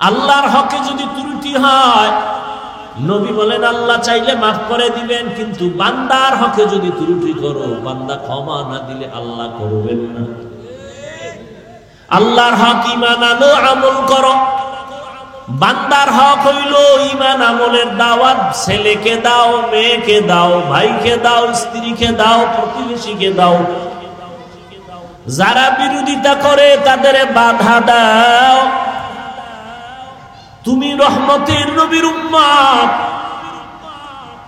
আল্লাহর হকে যদি ত্রুটি হয়, নবী বলেন আল্লাহ চাইলে মাফ করে দিবেন, কিন্তু বান্দার হকে যদি ত্রুটি করো, বান্দা ক্ষমা না দিলে আল্লাহ করবেন না। আল্লাহর হক ঈমান আনো, আমল করো। বান্দার হক হইল ঈমান আমলের দাওয়াত। ছেলেকে দাও, মেয়েকে দাও, ভাইকে দাও, স্ত্রীকে দাও, প্রতিবেশীকে দাও। যারা বিরোধিতা করে তাদের বাধা দাও। তুমি রহমতের নবীর উম্মত।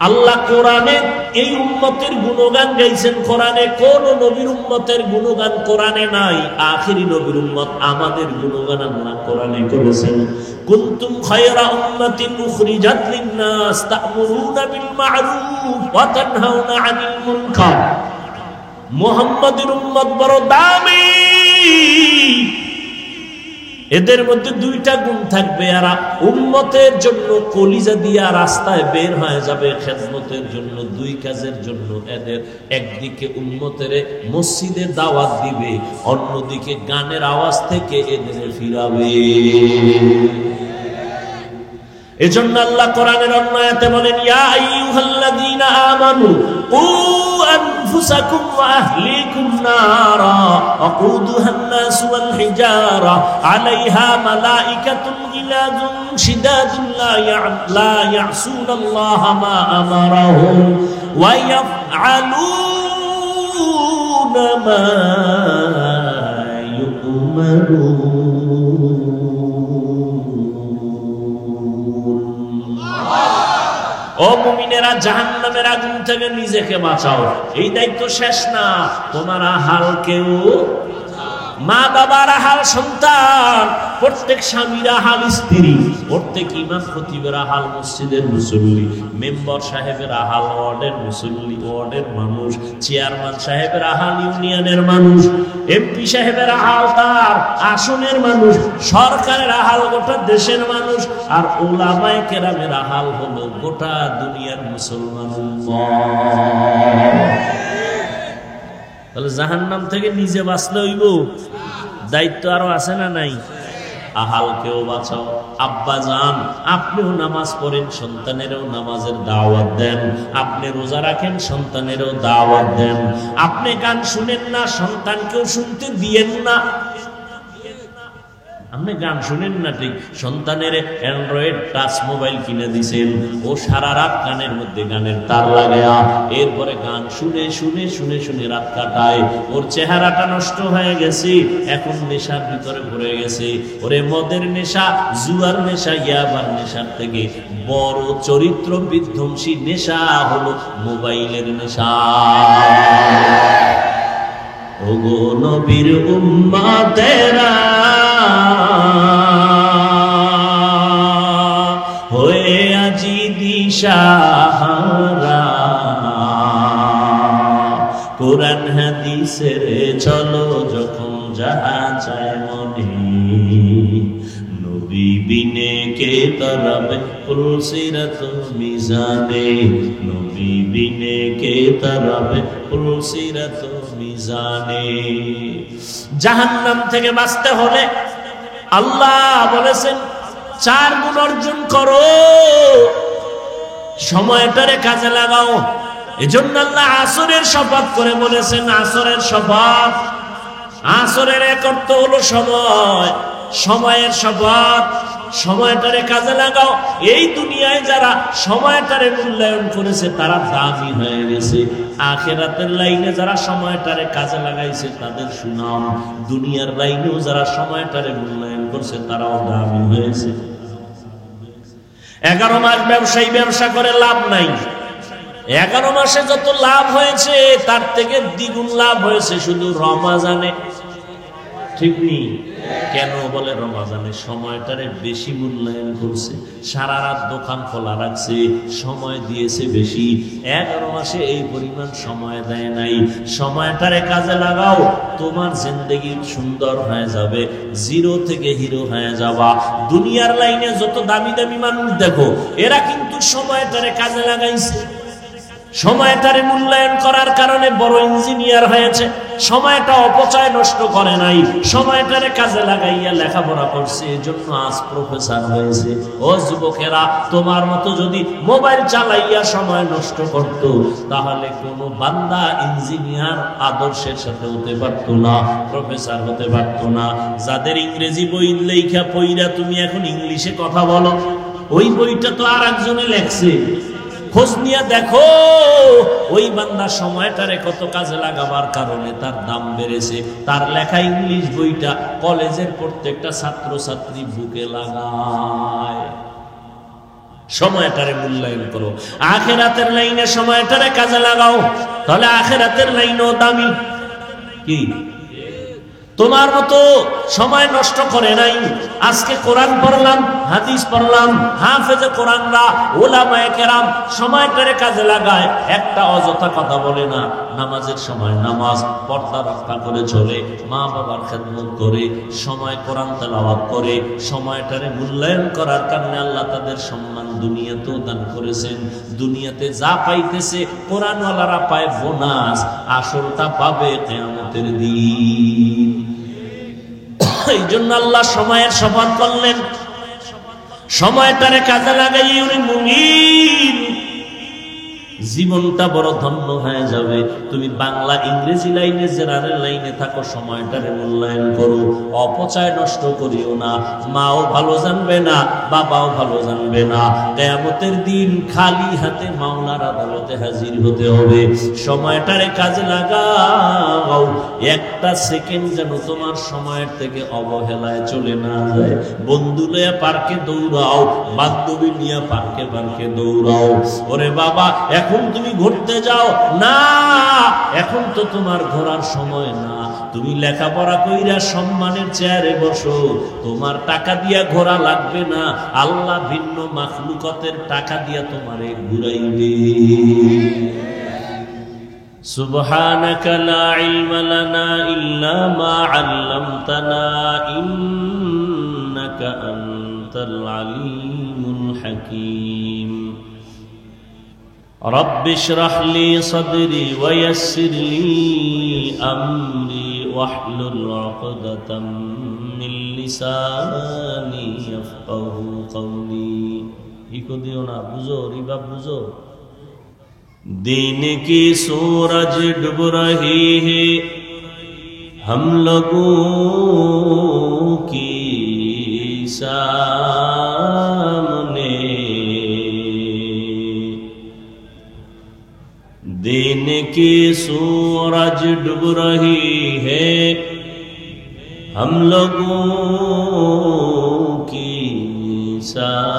আল্লাহ কোরআনে এই উম্মতের গুণগান গাইছেন। কোরআনে কোন নবীর উম্মতের গুণগান কোরআনে নাই? আখিরি নবীর উম্মত আমাদের গুণগান আল্লাহ কোরআনে করেছেন। কুনতুম খায়রা উম্মাতিন উখরিজাত লিন-নাস তা'মুরুনা বিল মা'রুফ ওয়া তানহাউনা আনিল মুনকার। মুহাম্মাদের উম্মত বড় দামি। এদের মধ্যে দুইটা গুণ থাকবে, এরা উম্মতের জন্য কলিজা দিয়া রাস্তায় বের হয়ে যাবে খেদমতের জন্য, দুই কাজের জন্য। এদের একদিকে উম্মতের মসজিদে দাওয়াত দিবে, অন্যদিকে গানের আওয়াজ থেকে এদের ফিরাবে। এজন্য আল্লাহ কোরআনের অন্য আয়াতে বলেন, ইয়া আইয়ুহাল্লাযীনা আমানু কু আনফুসাকুম ওয়া আহলিকুম নারা ওয়াকুদুহান নাস ওয়াল হিজারা আলাইহা মালাইকাতুন গিলাযুন শিদাদুন লা ইয়াসুনাল্লাহা মা আমারাহুম ওয়া ইয়াফআলুনা মা ইউমারুন। ও মুমিনেরা, জাহান্নামের আগুন থেকে নিজেকে বাঁচাও। এই দায়িত্ব শেষ না, তোমার আহাল কেউ, মা বাবার আহাল সন্তান, প্রত্যেক স্বামীর আহাল স্ত্রী, প্রত্যেক ইমাম খতিবের আহাল মসজিদের মুসল্লি, মেম্বার সাহেবের আহাল ওয়ার্ডের মুসল্লি, ওয়ার্ডের মানুষ, চেয়ারম্যান সাহেবের আহাল ইউনিয়নের মানুষ, এমপি সাহেবের আহাল তার আসনের মানুষ, সরকারের আহাল গোটা দেশের মানুষ, আর উলামায়ে কেরামের আহাল হলো গোটা দুনিয়ার মুসলমান উম্মত। তাহলে জাহান্নাম থেকে নিজে বাঁচলে হইব, দায়িত্ব আরো আছে না নাই? আহালকেও বাঁচাও। আব্বা জান, আপনিও নামাজ পড়েন, সন্তানেরও নামাজের দাওয়াত দেন। আপনি রোজা রাখেন, সন্তানেরও দাওয়াত দেন। আপনি গান শুনেন না, সন্তানকেও শুনতে দিয়েন না। আপনি গান শুনেন না ঠিক, সন্তানের অ্যান্ড্রয়েড টাচ মোবাইল কিনে দিছেন, ও সারা রাত গানের মধ্যে গানের তার লাগায়া এরপরে গান শুনে শুনে শুনে শুনে রাত কাটায়। ওর চেহারাটা নষ্ট হয়ে গেছে, এখন নেশার ভিতরে ঘুরে গেছে। ওরে মদের নেশা, জুয়ার নেশা, ইয়াবার নেশার থেকে বড় চরিত্র বিধ্বংসী নেশা হলো মোবাইলের নেশা। ওগো নবীর উম্মতেরা হয়ে আজি দিশাহারা, কোরআন হাদিসের চলো যখন যাহা চায় মনে, নবী বিনে কে তরবে পুলসিরাত মিজানে, নবী বিনে কে তরবে পুলসিরাত মিজানে। জাহান্নাম থেকে বাঁচতে হলে আল্লাহ বলেছেন 4 গুণ অর্জন করো, সময়টারে কাজে লাগাও। এজন্য আল্লাহ আসরের শপথ করে বলেছেন, আসরের শপথ। আসরের এক অর্থ হলো সময়, সময়ের শপথ। সময়টারে কাজে লাগাও। এই দুনিয়ায় যারা সময়টারে মূল্যায়ন করেছে তারা দামি হয়ে গেছে। আখিরাতের লাইনে যারা সময়টারে কাজে লাগাইছে তাদের সুনাম, দুনিয়ার লাইনেও যারা সময়টারে মূল্যায়ন করছে তারাও দামি হয়েছে। 11 মাস ব্যবসায়ী ব্যবসা করে লাভ নাই। 11 মাসে যত লাভ হয়েছে তার থেকে দ্বিগুণ লাভ হয়েছে শুধু রমজানে। ঠিক নেই? কেন বলে রমজানে সময়টারে বেশি মূল্যায়ন করছে, সারা রাত দোকান খোলা রাখছে, সময় দিয়েছে বেশি। 11 মাসে এই পরিমাণ সময় দেয় নাই। সময়টারে কাজে লাগাও, তোমার জিন্দেগি সুন্দর হয়ে যাবে, জিরো থেকে হিরো হয়ে যাবা। দুনিয়ার লাইনে যত দামি দামি মানুষ দেখো, এরা কিন্তু সময়টারে কাজে লাগাইছে। সময়টারে মূল্যায়ন করার কারণে বড় ইঞ্জিনিয়ার হয়েছে, সময়টা অপচয় নষ্ট করে নাই, সময়টারে কাজে লাগাইয়া লেখাপড়া করছে, এজন্য আজ প্রফেসর হয়েছে। ও যুবকেরা, তোমার মতো যদি মোবাইল চালাইয়া সময় নষ্ট করত, তাহলে কোনো বান্দা ইঞ্জিনিয়ার আদর্শের সাথে হতে পারত না, প্রফেসর হতে পারত না। যাদের ইংরেজি বই লেখা পইরা তুমি এখন ইংলিশে কথা বলো, ওই বইটা তো আর একজনে লেখছে, খোঁজ নিয়ে দেখো ওই বান্দা সময়টারে কত কাজে লাগাবার কারণে তার দাম বেড়েছে। তার লেখা ইংলিশ বইটা কলেজের প্রত্যেকটা ছাত্র ছাত্রী বুকে লাগায়। সময়টারে মূল্যায়ন করো, আখিরাতের লাইনে সময়টারে কাজে লাগাও, তাহলে আখিরাতের লাইনও দামি। কি তোমার মতো সময় নষ্ট করে নাই। আজকে কোরআন পড়লাম, হাদিস পড়লাম, হাফেজে কোরআনরা, উলামায়ে কেরাম সময়টারে কাজে লাগায়, একটা অযথা কথা বলে না। নামাজের সময় নামাজ, পর্দা রক্ষা করে চলে, মা বাবার খেদমত করে, সময় কোরআন তেলাওয়াত করে, সময়টারে মূল্যায়ন করার কারণে আল্লাহ তাদের সম্মান দুনিয়াতেও দান করেছেন। দুনিয়াতে যা পাইতেছে কোরআনওয়ালারা পায় বোনাস, আসলটা পাবে কিয়ামতের দিন। এই জন্য আল্লাহ সময়ের শপথ করলেন, সময়টারে কাজে লাগাই উনি মুমিন, জীবনটা বড় ধন্য হয়ে যাবে। তুমি বাংলা ইংরেজি লাইনে জেনারেল লাইনে থাকো, সময়টারে মূল্যায়ন করো, অপচয় নষ্ট করিও না। মাও ভালো জানবে না, বাবাও ভালো জানবে না, কিয়ামতের দিন খালি হাতে মাওলার আদালতে হাজির হতে হবে। সময়টারে কাজে লাগাও, একটা সেকেন্ড যেন তোমার সময়ের থেকে অবহেলায় চলে না যায়। বন্ধু লইয়া পার্কে দৌড়াও, বান্ধবী নিয়ে পার্কে পার্কে দৌড়াও। ওরে বাবা, এখন তুমি ঘুরতে যাও না, এখন তো তোমার ঘোরার সময় না। তুমি লেখাপড়া কইরা সম্মানের চেয়ারে বসো, তোমার টাকা দিয়া ঘোরা লাগবে না, আল্লাহ ভিন্ন মাখলুকাতের টাকা দিয়া তোমারে ঘুরাইবে। সুবহানাকা লা ইলমা লানা ইল্লা মা আল্লামতানা ইন্নাকা আনতাল আলিমুল হাকীম। رب اشرح لي صدري ويسر لي أمري واحلل عقدة من لساني يفقهوا قولي. इको दियो ना, बुझो रिबा बुझो। दिन की सूरज डूब रही है हम लोगों की सामने, दिन की सूरज डूब रही है हम लोगों की सामने।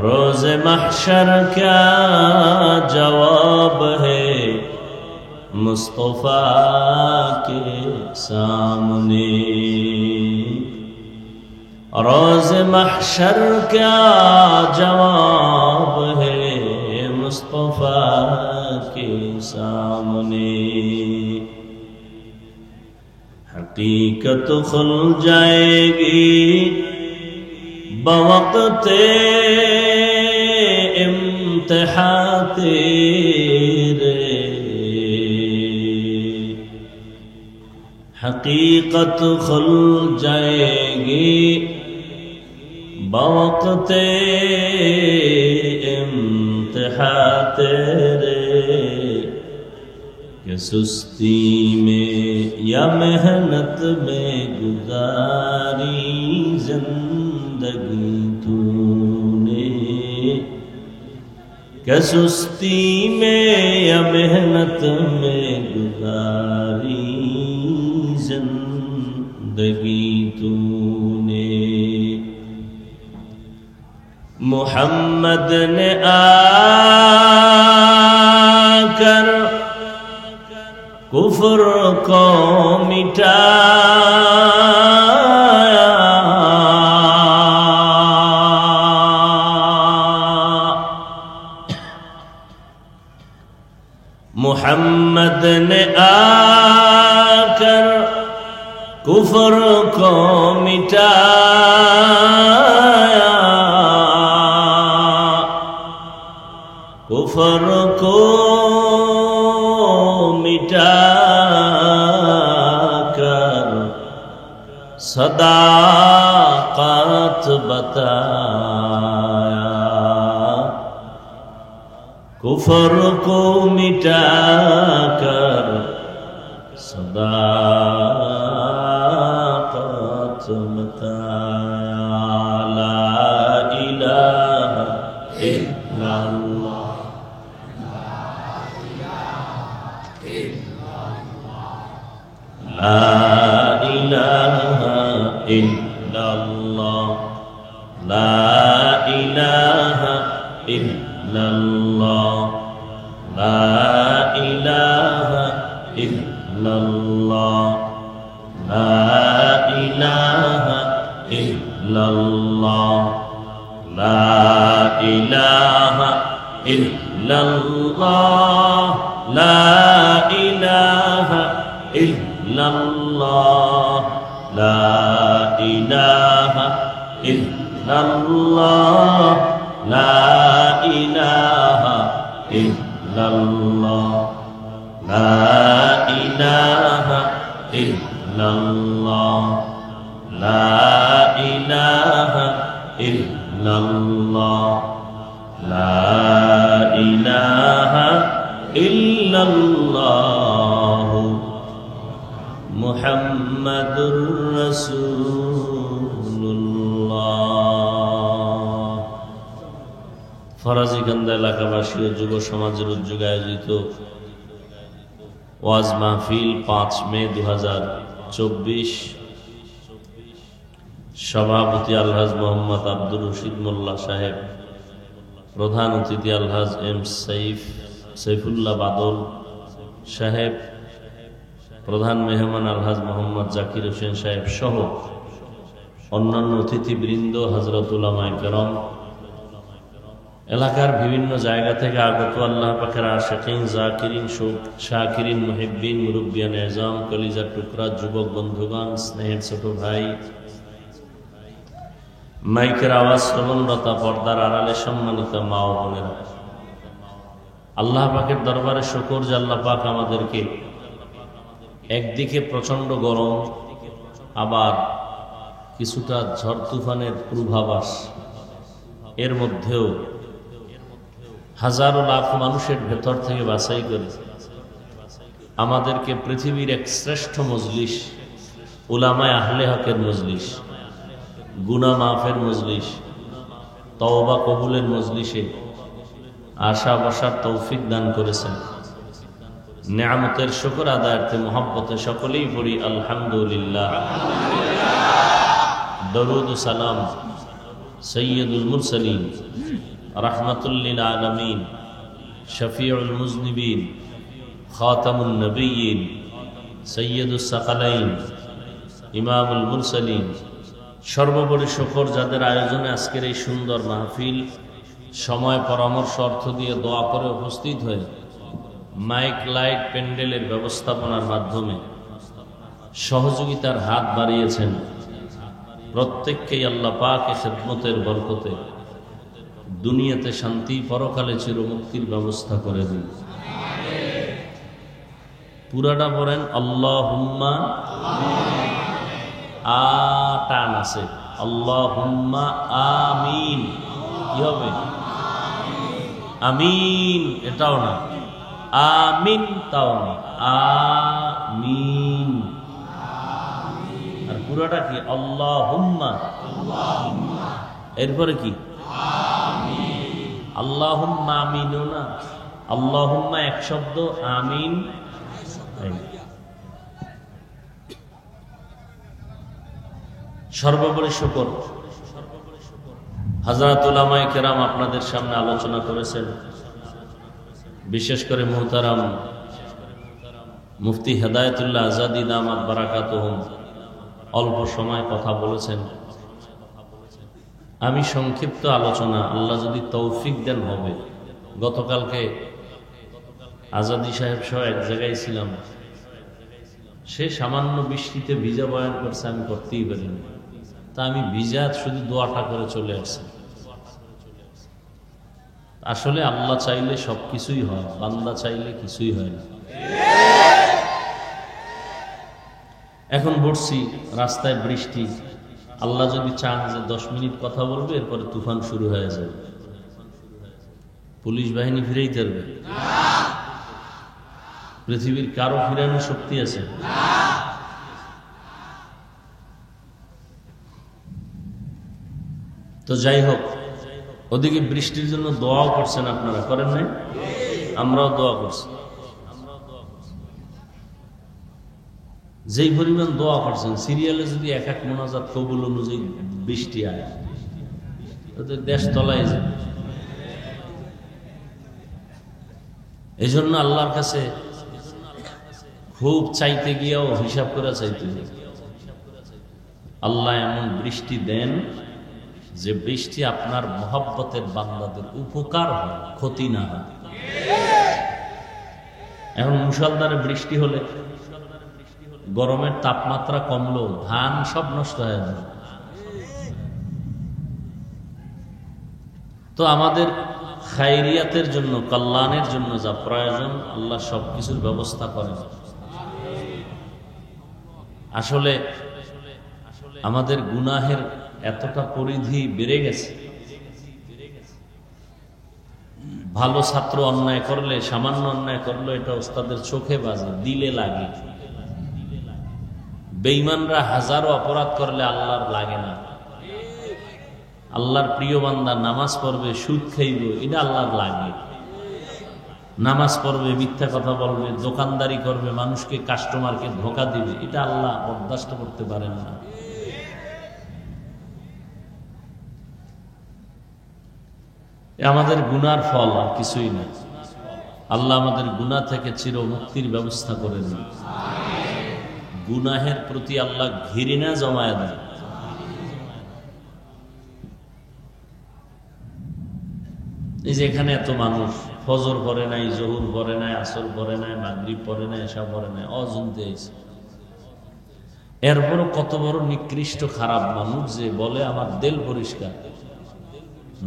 रोज़ महशर क्या जवाब है मुस्तफा के सामने। रोज़ महशर क्या जवाब है मुस्तफा के सामने। हकीकत खुल जाएगी बवक़्ते इम्तिहान तेरे। हकीकत खुल जाएगी बवक़्ते इम्तिहान तेरे। कि सुस्ती में या मेहनत में गुजारी जिंदगी तूने। कि सुस्ती में या मेहनत में गुजारी जिंदगी तूने। मुहम्मद ने आकर कुफ्र को मिटाया। मुहम्मद ने आकर कुफ्र को मिटाया। कुफर को मिटाकर सदाकत बताया, कुफर को मिटाकर सदाकत बताया। ला इलाहा इल्लल्लाह, ला इलाहा इल्लल्लाह, ला इलाहा इल्लल्लाह, ला इलाहा इल्लल्लाह, ला इलाहा इल्लल्लाह, ला इलाहा इल्लल्लाह, ला इलाहा इल्लल्लाह, ला इलाहा इल्लल्लाह, ला इलाहा इल्लल्लाह, ला इलाहा इल्लल्लाह, ला इलाहा इल्लल्लाह, ला ইলাহা ইল্লাল্লাহ মুহাম্মাদুর রাসূলুল্লাহ। ফরাজিকান্দা এলাকাবাসী ও যুব সমাজের উদ্যোগে আয়োজিত ওয়াজ মাহফিল 5 মে 2024, সভাপতি আলহাজ মোহাম্মদ আব্দুর রশিদ মোল্লা সাহেব, প্রধান অতিথি আলহাজ এম সাইফুল্লাহ বাদল সাহেব, প্রধান মেহমান আলহাজ মোহাম্মদ জাকির হোসেন সাহেব সহ অন্যান্য অতিথিবৃন্দ, হযরত উলামায়ে কেরাম, এলাকার বিভিন্ন জায়গা থেকে আগত আল্লাহ পাকের আশিকিন, জাকিরিন, শাকিরিন, মুহিব্বিন, মুরব্বিয়ান এজাম, কলিজার টুকরা যুবক বন্ধুগণ, স্নেহের ছোট ভাই, মাইকের আওয়াজ শ্রবণরতা, পর্দার আড়ালে সম্মানিত মা ও বোনেরা, আল্লাহ পাকের দরবারে শুকর যে আল্লাহ পাক আমাদেরকে একদিকে প্রচন্ড গরম, আবার কিছুটা ঝড় তুফানের পূর্বাভাস, এর মধ্যেও হাজারো লাখ মানুষের ভেতর থেকে বাছাই করে আমাদেরকে পৃথিবীর এক শ্রেষ্ঠ মজলিস, উলামায়ে আহলে হকের মজলিস, গুনাহ মাফের মজলিস, তওবা কবুলের মজলিসে আশা বসার তৌফিক দান করেছেন। নেয়ামতের শুকর আদায়ার্থে মুহাব্বতে সকলেই পড়ি আলহামদুলিল্লাহ। দরুদ ও সালাম সৈয়দুল মুরসালিন, রাহমাতুল লিল আলামিন, শফিউল মুজনিবিন, খাতামুন নবিয়্যিন, সৈয়দুস সাকালাইন, ইমামুল মুরসালিন, সর্বোপরি শুকর যাদের আয়োজনে আজকের এই সুন্দর মাহফিল, সময় পরামর্শ অর্থ দিয়ে দোয়া করে উপস্থিত হয়ে মাইক লাইট প্যান্ডেলের ব্যবস্থাপনার মাধ্যমে সহযোগিতার হাত বাড়িয়েছেন, প্রত্যেককেই আল্লাহ পাক খেদমতের বরকতে দুনিয়াতে শান্তি, পরকালে চিরমুক্তির ব্যবস্থা করে দিন। পুরাটা পড়েন আল্লাহুম্মা, টান আছে, আল্লাহুম্মা আমিন। কি হবে? আমিন, এটাও না, আমিন তাও না, আমিন। আর পুরাটা কি? আল্লাহুম্মা, এরপরে কি? আল্লাহুম্মা আমিনও না, আল্লাহুম্মা এক শব্দ, আমিন। সর্বোপরি শুকর হযরত উলামায়ে কেরাম আপনাদের সামনে আলোচনা করেছেন। বিশেষ করে মুহতারাম মুফতি হেদায়েতুল্লাহ আজাদি দামাত বারাকাতুহুম অল্প সময় কথা বলেছেন। আমি সংক্ষিপ্ত আলোচনা, আল্লাহ যদি তৌফিক দেন, হবে। গতকালকে আজাদি সাহেব সহ এক জায়গায় ছিলাম, সে সামান্য বৃষ্টিতে ভিজা বয়ান করছে, আমি করতেই পারিনি। তা আমি ভিজা শুধু দোয়াটা করে চলে আসছি। আসলে আল্লাহ চাইলে সবকিছুই হয়, বান্দা চাইলে কিছুই হয় না। এখন বসছি রাস্তায়, বৃষ্টি, আল্লাহ যদি চান যে 10 মিনিট কথা বলবে, এরপরে তুফান শুরু হয়ে যাবে, পুলিশ বাহিনী ফিরেই ধরবে? পৃথিবীর কারো ফিরানোর শক্তি আছে? তো যাই হোক, ওদিকে বৃষ্টির জন্য দোয়াও করছেন আপনারা, করেন নাই? আমরাও দোয়া করছি। যেই পরিমাণ দোয়া করছেন, সিরিয়ালে যদি এক এক মোনাজাত কবুল অনুযায়ী বৃষ্টি আয়, ওদের দেশ তলায় যাবে। এই জন্য আল্লাহর কাছে খুব চাইতে গিয়েও হিসাব করে চাইতে হবে। আল্লাহ এমন বৃষ্টি দেন যে বৃষ্টি আপনার মহব্বতের বান্দাদের উপকার হয়, ক্ষতি না হয়। এখন মুষলধারে বৃষ্টি হলে গরমের তাপমাত্রা কমলো, ধান সব নষ্ট হয়ে যাবে। তো আমাদের খায়রিয়াতের জন্য, কল্যাণের জন্য যা প্রয়োজন, আল্লাহ সবকিছুর ব্যবস্থা করেন। আসলে আমাদের গুনাহের এতটা পরিধি বেড়ে গেছে, ভালো ছাত্র অন্যায় করলে, সামান্য অন্যায় করলে এটা ওস্তাদের চোখে বাজে, দিলে লাগে। বেঈমানরা হাজারো অপরাধ করলে আল্লাহর লাগে না। আল্লাহর প্রিয় বান্দা নামাজ পড়বে, সুদ খাইব, এটা আল্লাহর লাগে। নামাজ পড়বে, মিথ্যা কথা বলবে, দোকানদারি করবে, মানুষকে, কাস্টমারকে ধোঁকা দিবে, এটা আল্লাহ বরদাস্ত করতে পারেন না। আমাদের গুনার ফল আর কিছুই না। আল্লাহ আমাদের গুনাহ থেকে চির মুক্তির ব্যবস্থা করে দেন। গুনাহের প্রতি আল্লাহ ঘৃণা জমায় দেন। এই যে এখানে এত মানুষ ফজর পড়ে নাই, জোহর পড়ে নাই, আসর পড়ে নাই, মাগরিব পড়ে নাই, এসা পড়ে নাই, অজুনতে এসে, এরপরও কত বড় নিকৃষ্ট খারাপ মানুষ যে বলে আমার দিল পরিষ্কার,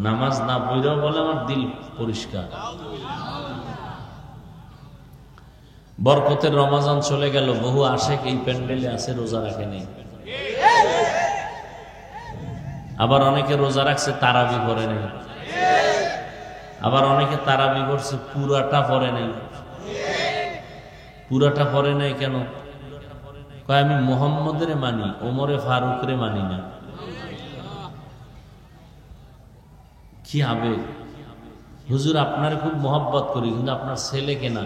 নামাজ না পড়েও বলে আমার দিল পরিষ্কার। বরকতের রমাজান চলে গেল, বহু আশেক এই প্যান্ডেলে আছে, রোজা রাখে নেই। আবার অনেকে রোজা রাখছে, তারাবি পড়ে নেই। আবার অনেকে তারাবি করছে, পুরাটা পড়ে নেই। পুরাটা পড়ে নাই কেন? কয় আমি মুহাম্মদের মানি, ওমরে ফারুকরে মানি না। কি আবেগ! হুজুর আপনার খুব মহব্বত করি, কিন্তু আপনার ছেলেকে না।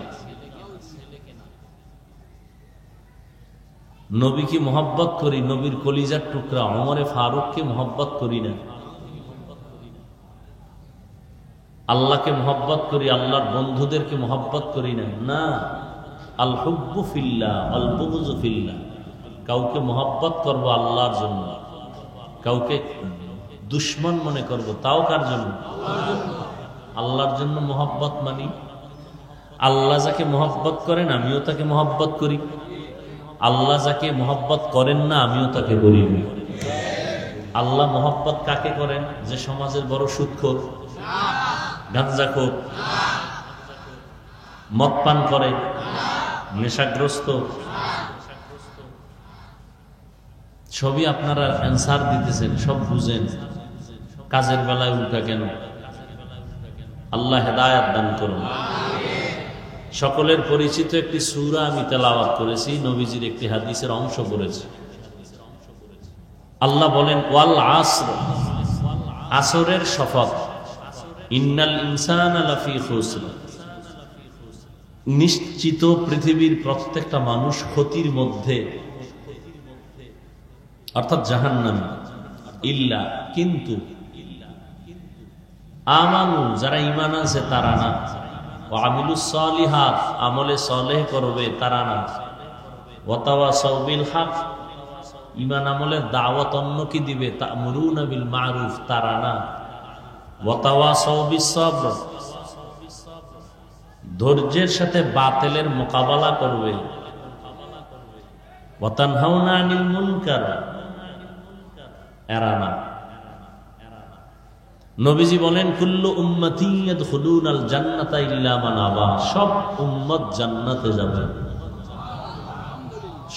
নবীকে মহব্বত করি, নবীর কলিজার টুকরা ওমরে ফারুককে মহব্বত করি না। আল্লাহকে মহব্বত করি, আল্লাহর বন্ধুদেরকে মহব্বত করি না। না, আল হুব্বু ফিল্লাহ আল বুগযু ফিল্লাহ। কাউকে মহব্বত করব আল্লাহর জন্য, কাউকে দুশ্মন মনে করব, তাও কার জন্য? আল্লাহর জন্য মহব্বত মানি। আল্লাহ যাকে মহব্বত করেন আমিও তাকে মহব্বত করি, আল্লাহ যাকে মহব্বত করেন না আমিও তাকে করি না। আল্লাহ মহব্বত কাকে করেন? যে সমাজের বড় সুদখোর, গাঁজাখোর, মদ পান করে, নেশাগ্রস্ত, সবই আপনারা অ্যান্সার দিতেছেন, সব বুঝেন, কাজের বেলায় উল্টা কেন? আল্লাহ হেদায়েত দান করুন। সকলের পরিচিত একটি সূরা আমি তেলাওয়াত করেছি, নবীজির একটি হাদিসের অংশ পড়েছি। আল্লাহ বলেন, ওয়াল আসর, আসরের শপথ, ইন্নাল ইনসানা লাফি খুসর, নিশ্চিত পৃথিবীর প্রত্যেকটা মানুষ ক্ষতির মধ্যে, অর্থাৎ জাহান্নামী। ইল্লা, কিন্তু, আমানু, যারা ঈমান আছে তারা না, ওয়া আমিলুস সালিহাত, আমলে সালেহ করবে তারা না, ওয়া তাওয়াসাউ বিল হক, ঈমান আমলের দাওয়াত অন্যকে দিবে, তা'মুরুনা বিল মা'রুফ তারা না, ওয়া তাওয়াসাউ বিস সবর, ধৈর্যের সাথে বাতিলের মোকাবেলা করবে, ওয়া তানহাউনা আনিল মুনকার, এরা না। নবীজি বলেন কুল্লু উম্মতি ইয়াদখুলুনাল জান্নাতা ইল্লা মান আবা, সব উম্মত জান্নাতে যাবে,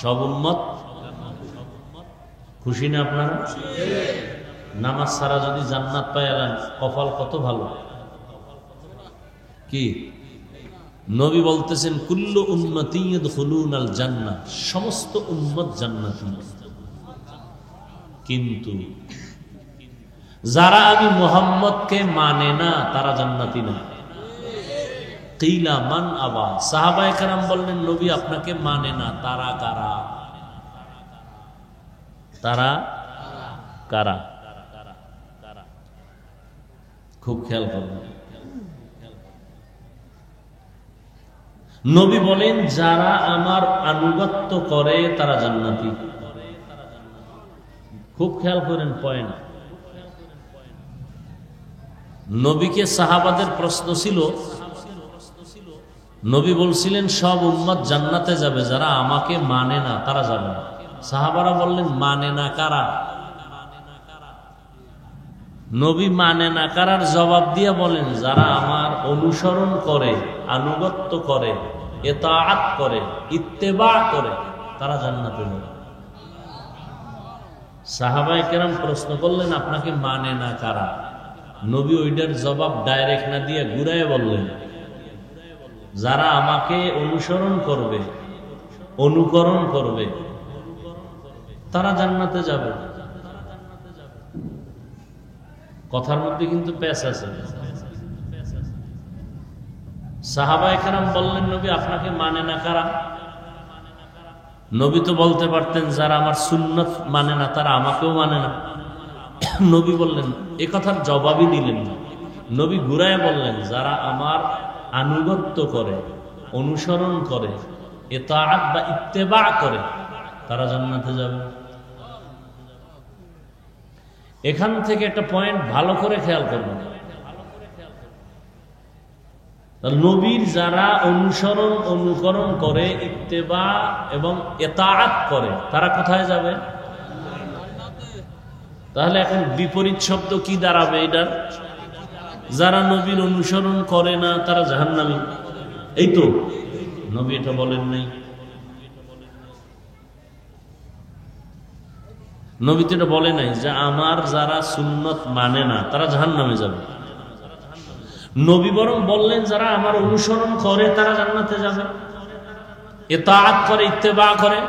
সব উম্মত। খুশি না আপনারা? নামাজ ছাড়া যদি জান্নাত পায় কপাল কত ভালো। কি নবী বলতেছেন কুল্লু উম্মতি ইয়াদখুলুনাল জান্নাহ, সমস্ত উম্মত জান্নাতি, কিন্তু যারা আমি মুহাম্মদকে মানে না তারা জান্নাতি না। কিলা মান আবা, সাহাবায়ে কেরাম বললেন নবী আপনাকে মানে না, তারা কারা? তারা কারা? খুব খেয়াল করবেন। নবী বলেন যারা আমার আনুগত্য করে তারা জান্নাতি। খুব খেয়াল করেন পয়েন্ট। নবীকে সাহাবাদের প্রশ্ন ছিল, নবী বলছিলেন সব উম্মত জান্নাতে যাবে, যারা আমাকে মানে না তারা যাবে না। সাহাবারা বললেন মানে না কারা? নবী মানে না কারার জবাব দিয়ে বলেন যারা আমার অনুসরণ করে, আনুগত্য করে, ইতাআত করে, ইত্তেবা করে তারা জান্নাতে যাবে। সাহাবায়ে কেরাম প্রশ্ন করলেন আপনাকে মানে না কারা? নবী ওইটার জবাব ডাইরেক্ট না দিয়ে ঘুরায় বললেন যারা আমাকে অনুসরণ করবে, অনুকরণ করবে তারা জান্নাতে যাবে। কথার মধ্যে কিন্তু পেশ আছে। সাহাবায়ে কেরাম বললেন নবী আপনাকে মানে না কারা? নবী তো বলতে পারতেন যারা আমার সুন্নত মানে না তারা আমাকেও মানে না। নবী বললেন এ কথার জবাবই দিলেন না। নবী ঘুরায় বললেন যারা আমার আনুগত্য করে, অনুসরণ করে, ইতাআত বা ইত্তেবা করে তারা জান্নাতে যাবে। এখান থেকে একটা পয়েন্ট ভালো করে খেয়াল করবেন। নবীর যারা অনুসরণ, অনুকরণ করে, ইত্তেবা এবং ইতাআত করে তারা কোথায় যাবে? তাহলে এখন বিপরীত শব্দ কি দাঁড়াবে এটার? যারা নবীর অনুসরণ করে না তারা জাহান্নামী। এই তো নবী এটা বলেন নাই। নবী তো এটা বলে নাই যে আমার যারা সুন্নত মানে না তারা জাহান্নামে যাবে। নবী বরং বললেন যারা আমার অনুসরণ করে তারা জান্নাতে যাবে, ইতাআত করে, ইত্তেবা করে।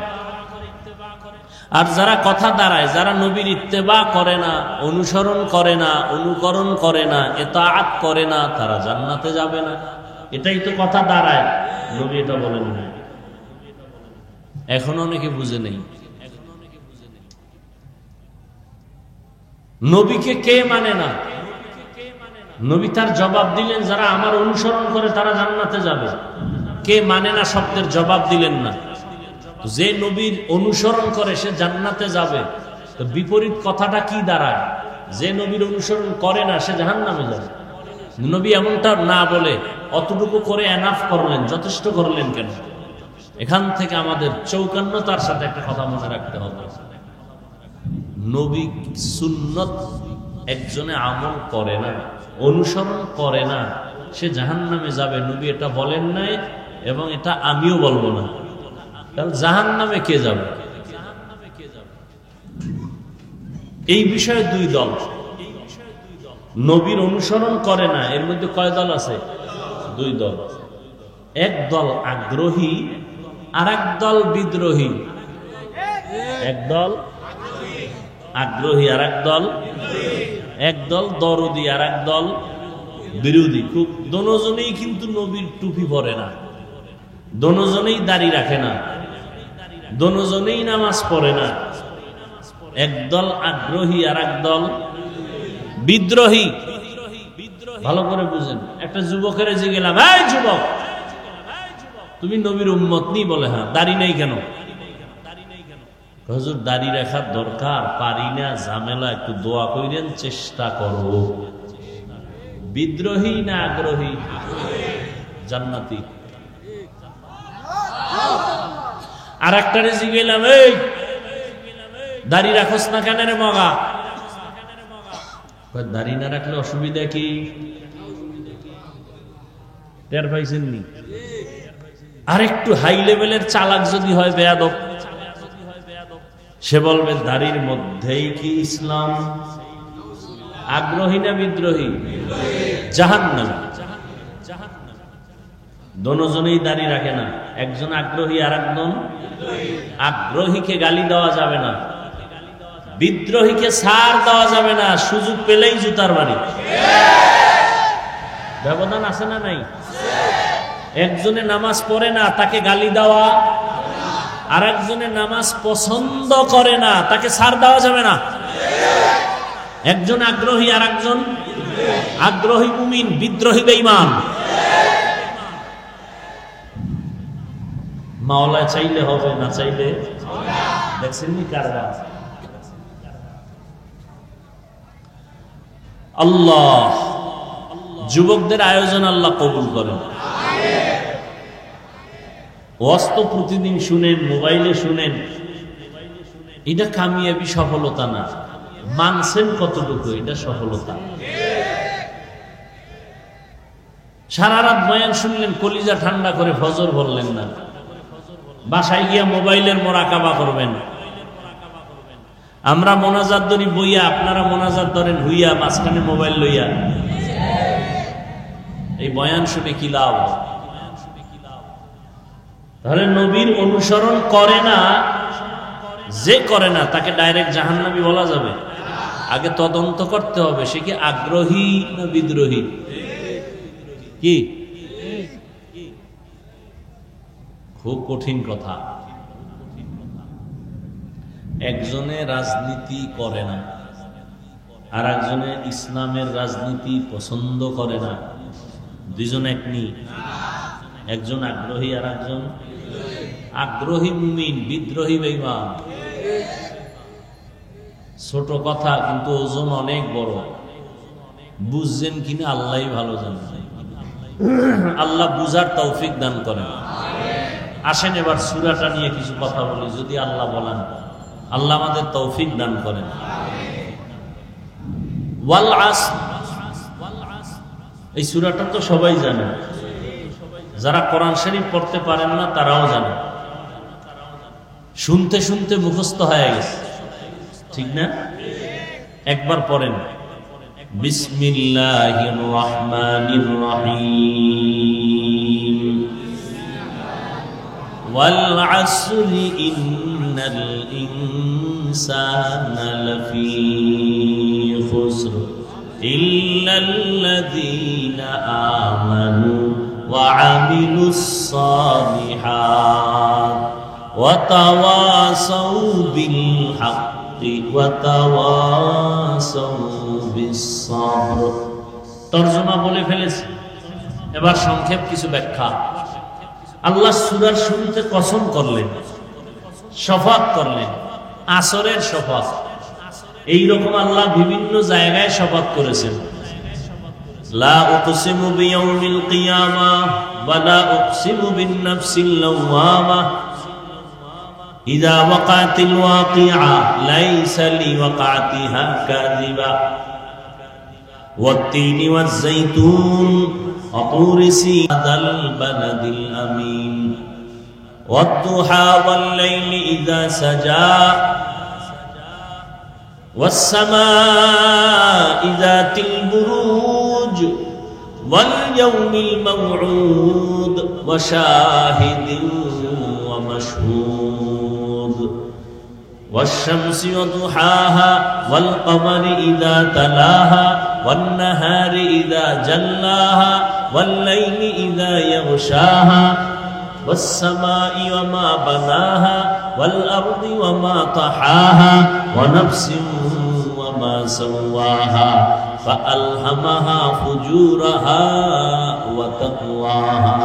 আর যারা কথা দাঁড়ায়, যারা নবীর ইত্তেবা করে না, অনুসরণ করে না, অনুকরণ করে না, ইতাআত করে না তারা জান্নাতে যাবে না। এটাই তো কথা দাঁড়ায়। নবী এটা বলেন না। এখন অনেকে বুঝে নেই নবীকে কে মানে না। নবী তার জবাব দিলেন যারা আমার অনুসরণ করে তারা জান্নাতে যাবে। কে মানে না শব্দের জবাব দিলেন না। যে নবীর অনুসরণ করে সে জান্নাতে যাবে, তো বিপরীত কথাটা কি দাঁড়ায়? যে নবীর অনুসরণ করে না সে জাহান্নামে যাবে। নবী এমনটা না বলে অতটুকু করে এনাফ করলেন, যথেষ্ট করলেন কেন? এখান থেকে আমাদের চৌকান্নতার সাথে একটা কথা মনে রাখতে হবে। নবী সুন্নত একজনে আমল করে না, অনুসরণ করে না, সে জাহান্নামে যাবে। নবী এটা বলেন নাই এবং এটা আমিও বলবো না। তাহলে জাহান্নামে কে যাবে? এই বিষয়ে দুই দল। নবীর অনুসরণ করে না, এর মধ্যে কয় দল আছে? দুই দল। এক দল আগ্রহী আর এক দল বিদ্রোহী। এক দল আগ্রহী আর এক দল, এক দল দরদি আর এক দল বিরোধী। খুব দোনোজনেই কিন্তু নবীর টুপি পরে না, দোনোজনেই দাড়ি রাখে না, দোনোজনেই নামাজ পড়ে না। একদল আগ্রহী আর এক দল বিদ্রোহী। ভালো করে বুঝেন। একটা যুবকের যে গেলাম, এই যুবক তুমি নবীর উম্মত নি? বলে হ্যাঁ। দাড়ি নেই কেন? হুজুর দাড়ি রাখার দরকার, পারি না, ঝামেলা, একটু দোয়া কইরেন, চেষ্টা করো। বিদ্রোহী না আগ্রহী? জান্নাতি। আর একটা রেজি গেলাম, এই দাড়ি রাখস না কেন রে মগা? দাড়ি না রাখলে অসুবিধা কি? টের পাইছেন নি? আরেকটু হাই লেভেলের চালাক যদি হয় বেয়াদব, সে বলবে দাড়ির মধ্যেই কি ইসলাম? আগ্রহী না বিদ্রোহী? জাহান্নামী। দোনোজনেই দাড়ি রাখে না, একজন আগ্রহী আর একজন আগ্রহীকে গালি দেওয়া যাবে না, বিদ্রোহীকে ছাড় দেওয়া যাবে না, সুযোগ পেলেই জুতার বাড়ি। ব্যবধান আছে না নাই? একজনে নামাজ পড়ে না, তাকে গালি দেওয়া, আর একজনে নামাজ পছন্দ করে না, তাকে ছাড় দেওয়া যাবে না। একজন আগ্রহী আর একজন আগ্রহী মুমিন, বিদ্রোহী বেঈমান। মাওলা চাইলে হবে, না চাইলে দেখছেন নি কারবার। আল্লাহ যুবকদের আয়োজন আল্লাহ কবুল করেন। ওয়াজ তো প্রতিদিন শুনেন, মোবাইলে শুনেন, এটা কামিয়াবি সফলতা না, মানছেন কতটুকু এটা সফলতা। সারা রাত বয়ান শুনলেন, কলিজা ঠান্ডা করে ফজর বললেন না, বাসায় গিয়া মোবাইলের মোরাকাবা করবেন। আমরা মোনাজাত ধরি বইয়া, আপনারা মোনাজাত ধরেন হুইয়া, মাঝখানে মোবাইল লইয়া। এই বয়ান শুনে কি লাভ? তাহলে নবীর অনুসরণ করে না, যে করে না তাকে ডাইরেক্ট জাহান্নামী বলা যাবে? আগে তদন্ত করতে হবে, সে কি আগ্রহী না বিদ্রোহী? কি খুব কঠিন কথা। একজনে রাজনীতি করে না, আর একজনে ইসলামের রাজনীতি পছন্দ করে না, দুইজন এক নি। একজন আগ্রহী আর একজন আগ্রহী মুমিন, বিদ্রোহী বেঈমান। ছোট কথা কিন্তু ওজন অনেক বড়, বুঝছেন কিনা আল্লাহই ভালো জানেন। আল্লাহ বুঝার তৌফিক দান করেন। আসেন এবার সূরাটা নিয়ে কিছু কথা বলি, যদি আল্লাহ বলেন। আল্লাহ আমাদের তৌফিক দান করেন। ওয়াল আসর, এই সূরাটা তো সবাই জানে, যারা কোরআন শরীফ পড়তে পারেন না তারাও জানে, শুনতে শুনতে মুখস্থ হয়ে গেছে, ঠিক না? একবার পড়েন, বিসমিল্লাহির রহমানির রহিম, ওয়াল আসরি ইন্নাল ইনসানা লাফি খুসর ইল্লাল্লাযীনা আমানু ওয়া আমিলুস সালিহাত ওয়া তাওয়াসাউ বিল হাক্কি ওয়া তাওয়াসাউ বিস সাবর। তরজমা বলে ফেলেছি, এবার সংক্ষেপ কিছু ব্যাখ্যা। আল্লাহ সূরার শুরুতে কসম করলেন, শপথ করলেন, আসরের শপথ। এইরকম আল্লাহ বিভিন্ন জায়গায় শপথ করেছেন। লা উকসিমু বিয়াউমিল কিয়ামাহ ওয়া লা উকসিমু বিন নাফসিল লাওয়ামাহ ইযা ওয়াকাতিল ওয়াকিআ লাইসা লিওয়াকাতিহা কাযিবা ওয়াত-তিনি ওয়াজ-যাইতুন ওয়া তুরি সিনাল বালাদিল আমিন ওয়াদ-দুহা ওয়াল-লাইলি ইযা সাজা والسماء ذات البروج واليوم الموعود وشاهد ومشهود والشمس وضحاها والقمر إذا تلاها والنهار إذا جلاها والليل إذا يغشاها والسماء وما بناها والأرض وما طحاها ونفس وما سواها فألهمها فجورها وتقواها।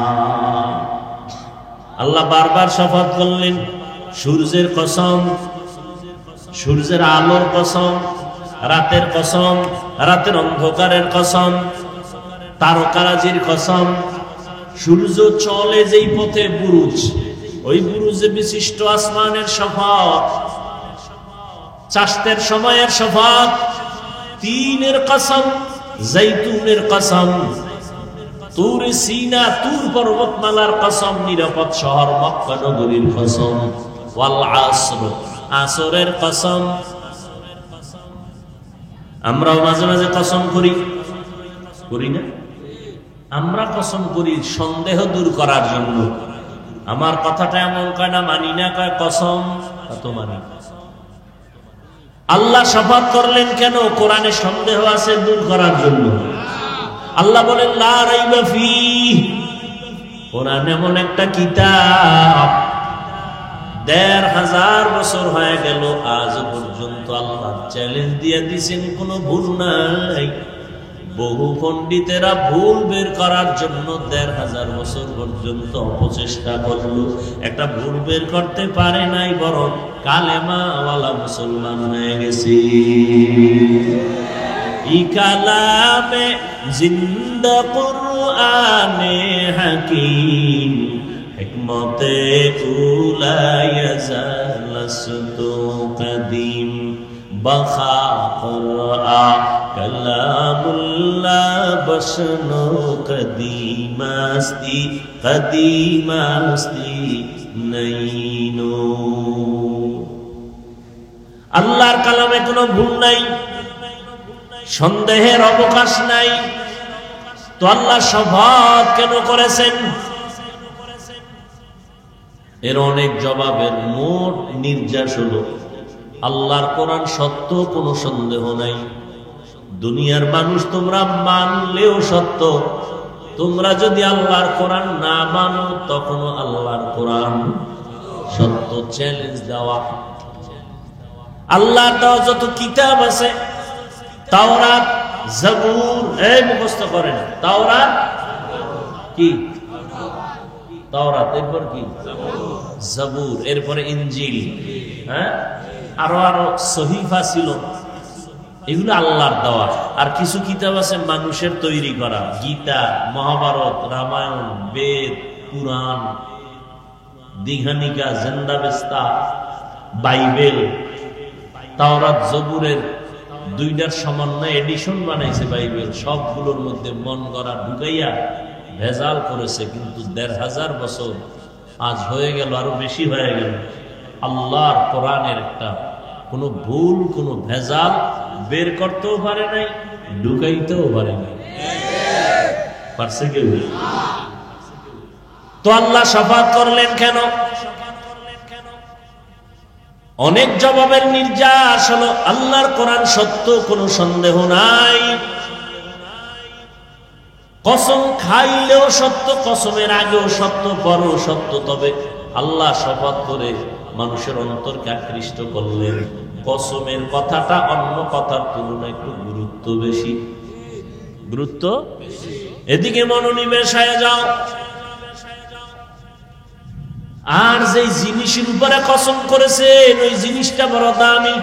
আল্লাহ বারবার শপথ করলেন, সূর্যের কসম, সূর্যের আলোর কসম, রাতের কসম, রাতের অন্ধকারের কসম, তারকারাজির কসম। সূর্য চলে যেই পথে বুরুজ, ওই বুরুজে বিশিষ্ট আসমানের শপথ, চাষতের সময়ের শপথ, তিনের কসম, জৈতুনের কসম, তুর সিনা, তুর পর্বতমালার কসম, নিরাপদ শহর মক্কা নগরীর কসম, ওয়াল আসর, আসরের কসম। আমরাও মাঝে মাঝে কসম করি, করি না? আমরা কসম করি সন্দেহ দূর করার জন্য। আমার কথাটা এমন কয় না মানি না, কয় কসম কত মানি। আল্লাহ শপথ করলেন কেন? কোরআনে সন্দেহ আছে দূর করার জন্য। আল্লাহ বলেন লা রাইবা ফীহ, কোরআন এমন একটা কিতাব ১৫০০ বছর হয়ে গেল, আজ পর্যন্ত আল্লাহ চ্যালেঞ্জ দিয়ে দিয়েছেন, কোনো ভুল নাই। বহু পণ্ডিতেরা ভুল বের করার জন্য ১৫০০ বছর পর্যন্ত অপচেষ্টা করলো, একটা ভুল বের করতে পারে নাই, বরং কালেমাওয়ালা মুসলমান হয়ে গেছে। ই কালামে জিন্দা কুরআনে হাকিম, হিকমতে উলায়াজালাস্তু কদিম, বখা কুরআ কালামুল্লাহ বসনো কদিমাস্তি, কদিমাস্তি নাইনো। আল্লাহর কালামে কোনো ভুল নাই, সন্দেহের অবকাশ নাই। তো আল্লাহ শপথ কেন করেছেন? এর অনেক জবাবের মোট নির্যাস হলো আল্লাহর কোরআন সত্য, কোনো সন্দেহ নাই। দুনিয়ার মানুষ তোমরা মানলেও সত্য, তোমরা যদি আল্লাহর কোরআন না মানো তখনও আল্লাহর কোরআন সত্য। চ্যালেঞ্জ দেওয়া। আল্লাহর দেওয়া যত কিতাব আছে, তাওরাত, জাবুর, এই মুখস্থ করেন, তাওরাত কি? তাওরাত, এরপর কি? জাবুর, এরপরে ইনজিল, হ্যাঁ, আরো আরো সহিফা ছিল, এগুলো আল্লাহর দেওয়া। আর কিছু কিতাব আছে মানুষের তৈরি করা, গীতা, মহাভারত, রামায়ণ, বেদ, কুরআন, দীঘানিকা, জেন্দাবেস্তা, বাইবেল, তাওরাত, জবুরের দুইটার সমন্বয়ে এডিশন বানাইছে বাইবেল। সবগুলোর মধ্যে মন গড়া ঢুকাইয়া ভেজাল করেছে, কিন্তু ১৫০০ বছর আজ হয়ে গেল, আরো বেশি হয়ে গেল। আল্লাহর কোরআনের একটা কোনো ভুল, কোনো ভেজাল বের করতেও পারে নাই, ঢুকাইতেও পারে নাই। পারছে কেউ? তো আল্লাহ শপথ করলেন কেন? অনেক জবাবের নির্যাস হলো আল্লাহর কোরআন সত্য, কোনো সন্দেহ নাই। কসম খাইলেও সত্য, কসমের আগেও সত্য, পরেও সত্য। তবে আল্লাহ শপথ করে মানুষের অন্তরকে আকৃষ্ট করলেন, কসমের কথাটা অন্য কথার তুলনায় একটু গুরুত্ব বেশি। গুরুত্ব এদিকে মনোনিবেশ হয়ে যাও। আর যে জিনিসের উপরে কসম করেছেন ওই জিনিসটা বড় দামি।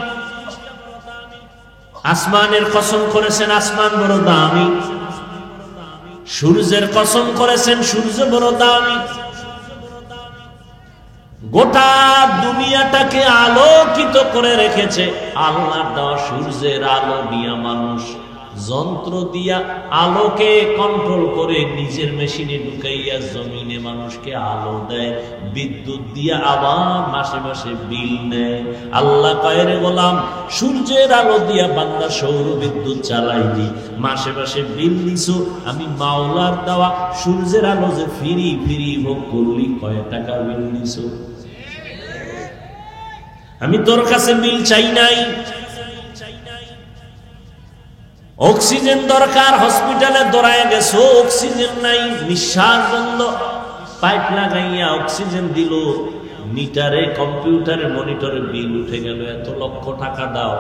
আসমানের কসম করেছেন, আসমান বড় দামি। সূর্যের কসম করেছেন, সূর্য বড় দামি। গোটা দুনিয়াটাকে আলোকিত করে রেখেছে আল্লাহর দেওয়া সূর্যের আলো দিয়া। মানুষ যন্ত্র দিয়া আলোকে কন্ট্রোল করে নিজের মেশিনে ঢুকাইয়া জমিনে মানুষকে আলো দেয়, বিদ্যুৎ দিয়া আবার মাসে মাসে বিল নেয়। আল্লাহ কয়, রে গোলাম, সূর্যের আলো দিয়া বান্দা সৌর বিদ্যুৎ চালাই দি, মাসে মাসে বিল নিছো, আমি মাওলার দেওয়া সূর্যের আলো যে ফিরি ফিরি ভোগ করলি, কয় টাকা বিল নিছো? আমি তোর কাছে বিল চাই নাই। অক্সিজেন দরকার, হসপিটালে দৌড়ায় গেছো, অক্সিজেন নাই, নিঃশ্বাস বন্ধ, পাইপ লাগাইয়া অক্সিজেন দিল, মিটারে, কম্পিউটারে, মনিটরে বিল উঠে গেল, এত লক্ষ টাকা দাও,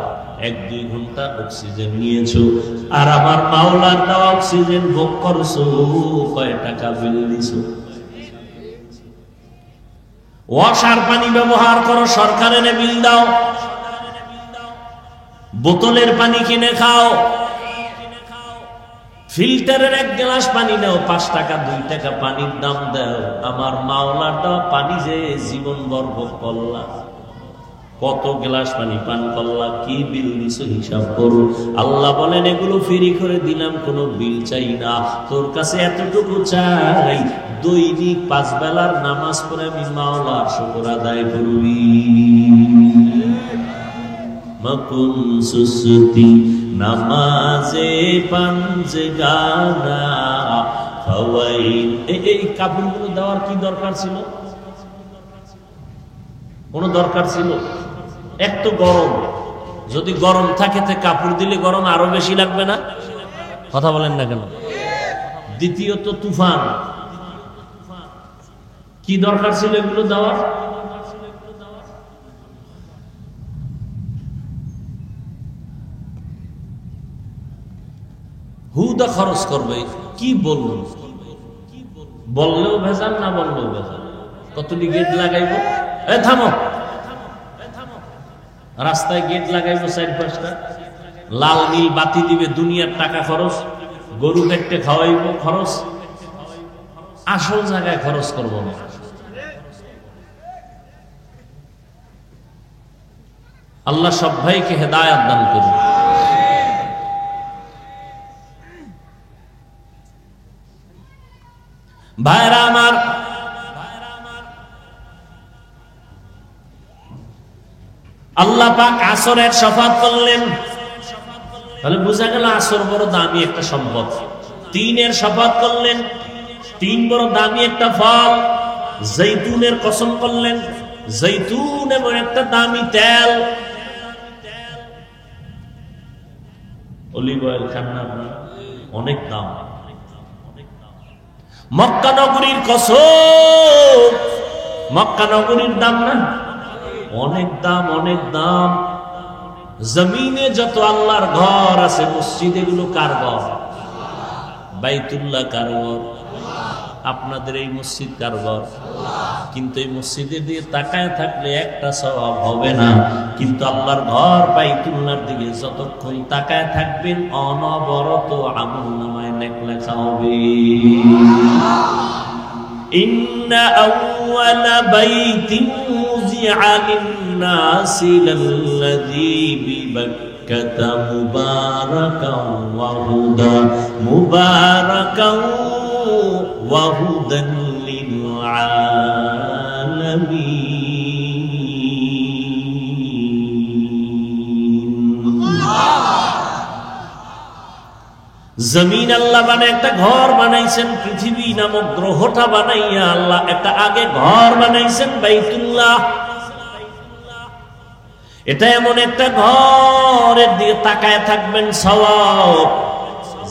১-২ ঘন্টা অক্সিজেন নিয়েছো। আর আমার মাওলার দেওয়া অক্সিজেন ভোগ করছো, কয় টাকা বিল দিছো? ওয়াসার পানি ব্যবহার করো, সরকারের বিল দাও। বোতলের পানি কিনে খাও, ফিল্টারের ১ গ্লাস পানি নাও, ৫ টাকা ২ টাকা পানির দাম দাও। আমার মাওলার দেওয়া পানি যে জীবন ভর ভোগ করলাম, কত গ্লাস পানি পান করলা, কি বিল দিছো হিসাব করো। আল্লাহ বলেন এগুলো ফ্রি করে দিলাম, কোনো বিল চাই না, তোর কাছে এতটুকু চাই দৈনিক 5 বেলার নামাজ পড়ে আমি মাওলার শুকর আদায় করবি। মকুন সুসতি নামাজে পাঞ্জে গানা ফাওয়াইন। এই কাপড়গুলো দেওয়ার কি দরকার ছিল? কোনো দরকার ছিল? এক তো গরম, যদি গরম থাকে তো কাপড় দিলে গরম আরো বেশি লাগবে না? কথা বলেন না কেন? দ্বিতীয়ত তুফান, কি দরকার ছিল এগুলো দেওয়ার? হুদা খরচ করবে, কি বলবো, বললেও ভেজাল, না বললেও ভেজাল। কতটি গেট লাগাইবো? এ থামো, রাস্তায় গেট লাগাইবো 4-5টা, লাল নীল বাতি দিবে, দুনিয়ার টাকা খরচ, গরু কেটে খাওয়াইবো খরচ, আসল জায়গায় খরচ করবো না। আল্লাহ সব ভাইকে হেদায়াত দান করুন। ভাইরা আমার, আল্লাহ পাক আসরের শফাত করলেন, তাহলে বোঝা গেল আসর বড় দামি একটা সম্পদ। 3-এর শফাত করলেন, 3 বড় দামি একটা ফল। জৈতুনের কসম করলেন, জৈতুন এমন একটা দামি তেল। অলিভ অয়েল খান না আপনি, অনেক দাম। মক্কা নগরীর কসম, মক্কা নগরীর দাম না, অনেক দাম, অনেক দাম। জমিনে যত আল্লাহর ঘর আছে, মসজিদ এগুলো কার ঘর? বাইতুল্লাহ কার ঘর? আপনাদের এই মসজিদ কার ঘর? কিন্তু এই মসজিদে দিয়ে তাকায় থাকলে একটা সওয়াব হবে না, কিন্তু আল্লাহর ঘর বাইতুল্লাহর দিকে যতক্ষণ তাকায় থাকবেন অনবরত আমলনামায় নেক লেখা হবে। ইন্না আউওয়ালা বাইতিন মুযিআ লিন-নাসি লাল্লাযী বিবাক্কাতা মুবারাকান ওয়া হুদা মুবারাকান ওয়া হুদান জমিন আল্লাহ বানায় একটা ঘর বানাইছেন, পৃথিবী নামক গ্রহটা বানাইয়া আল্লাহ একটা আগে ঘর বানাইছেন বাইতুল্লাহ। এটা এমন একটা ঘরের দিকে তাকায় থাকবেন সওয়াব।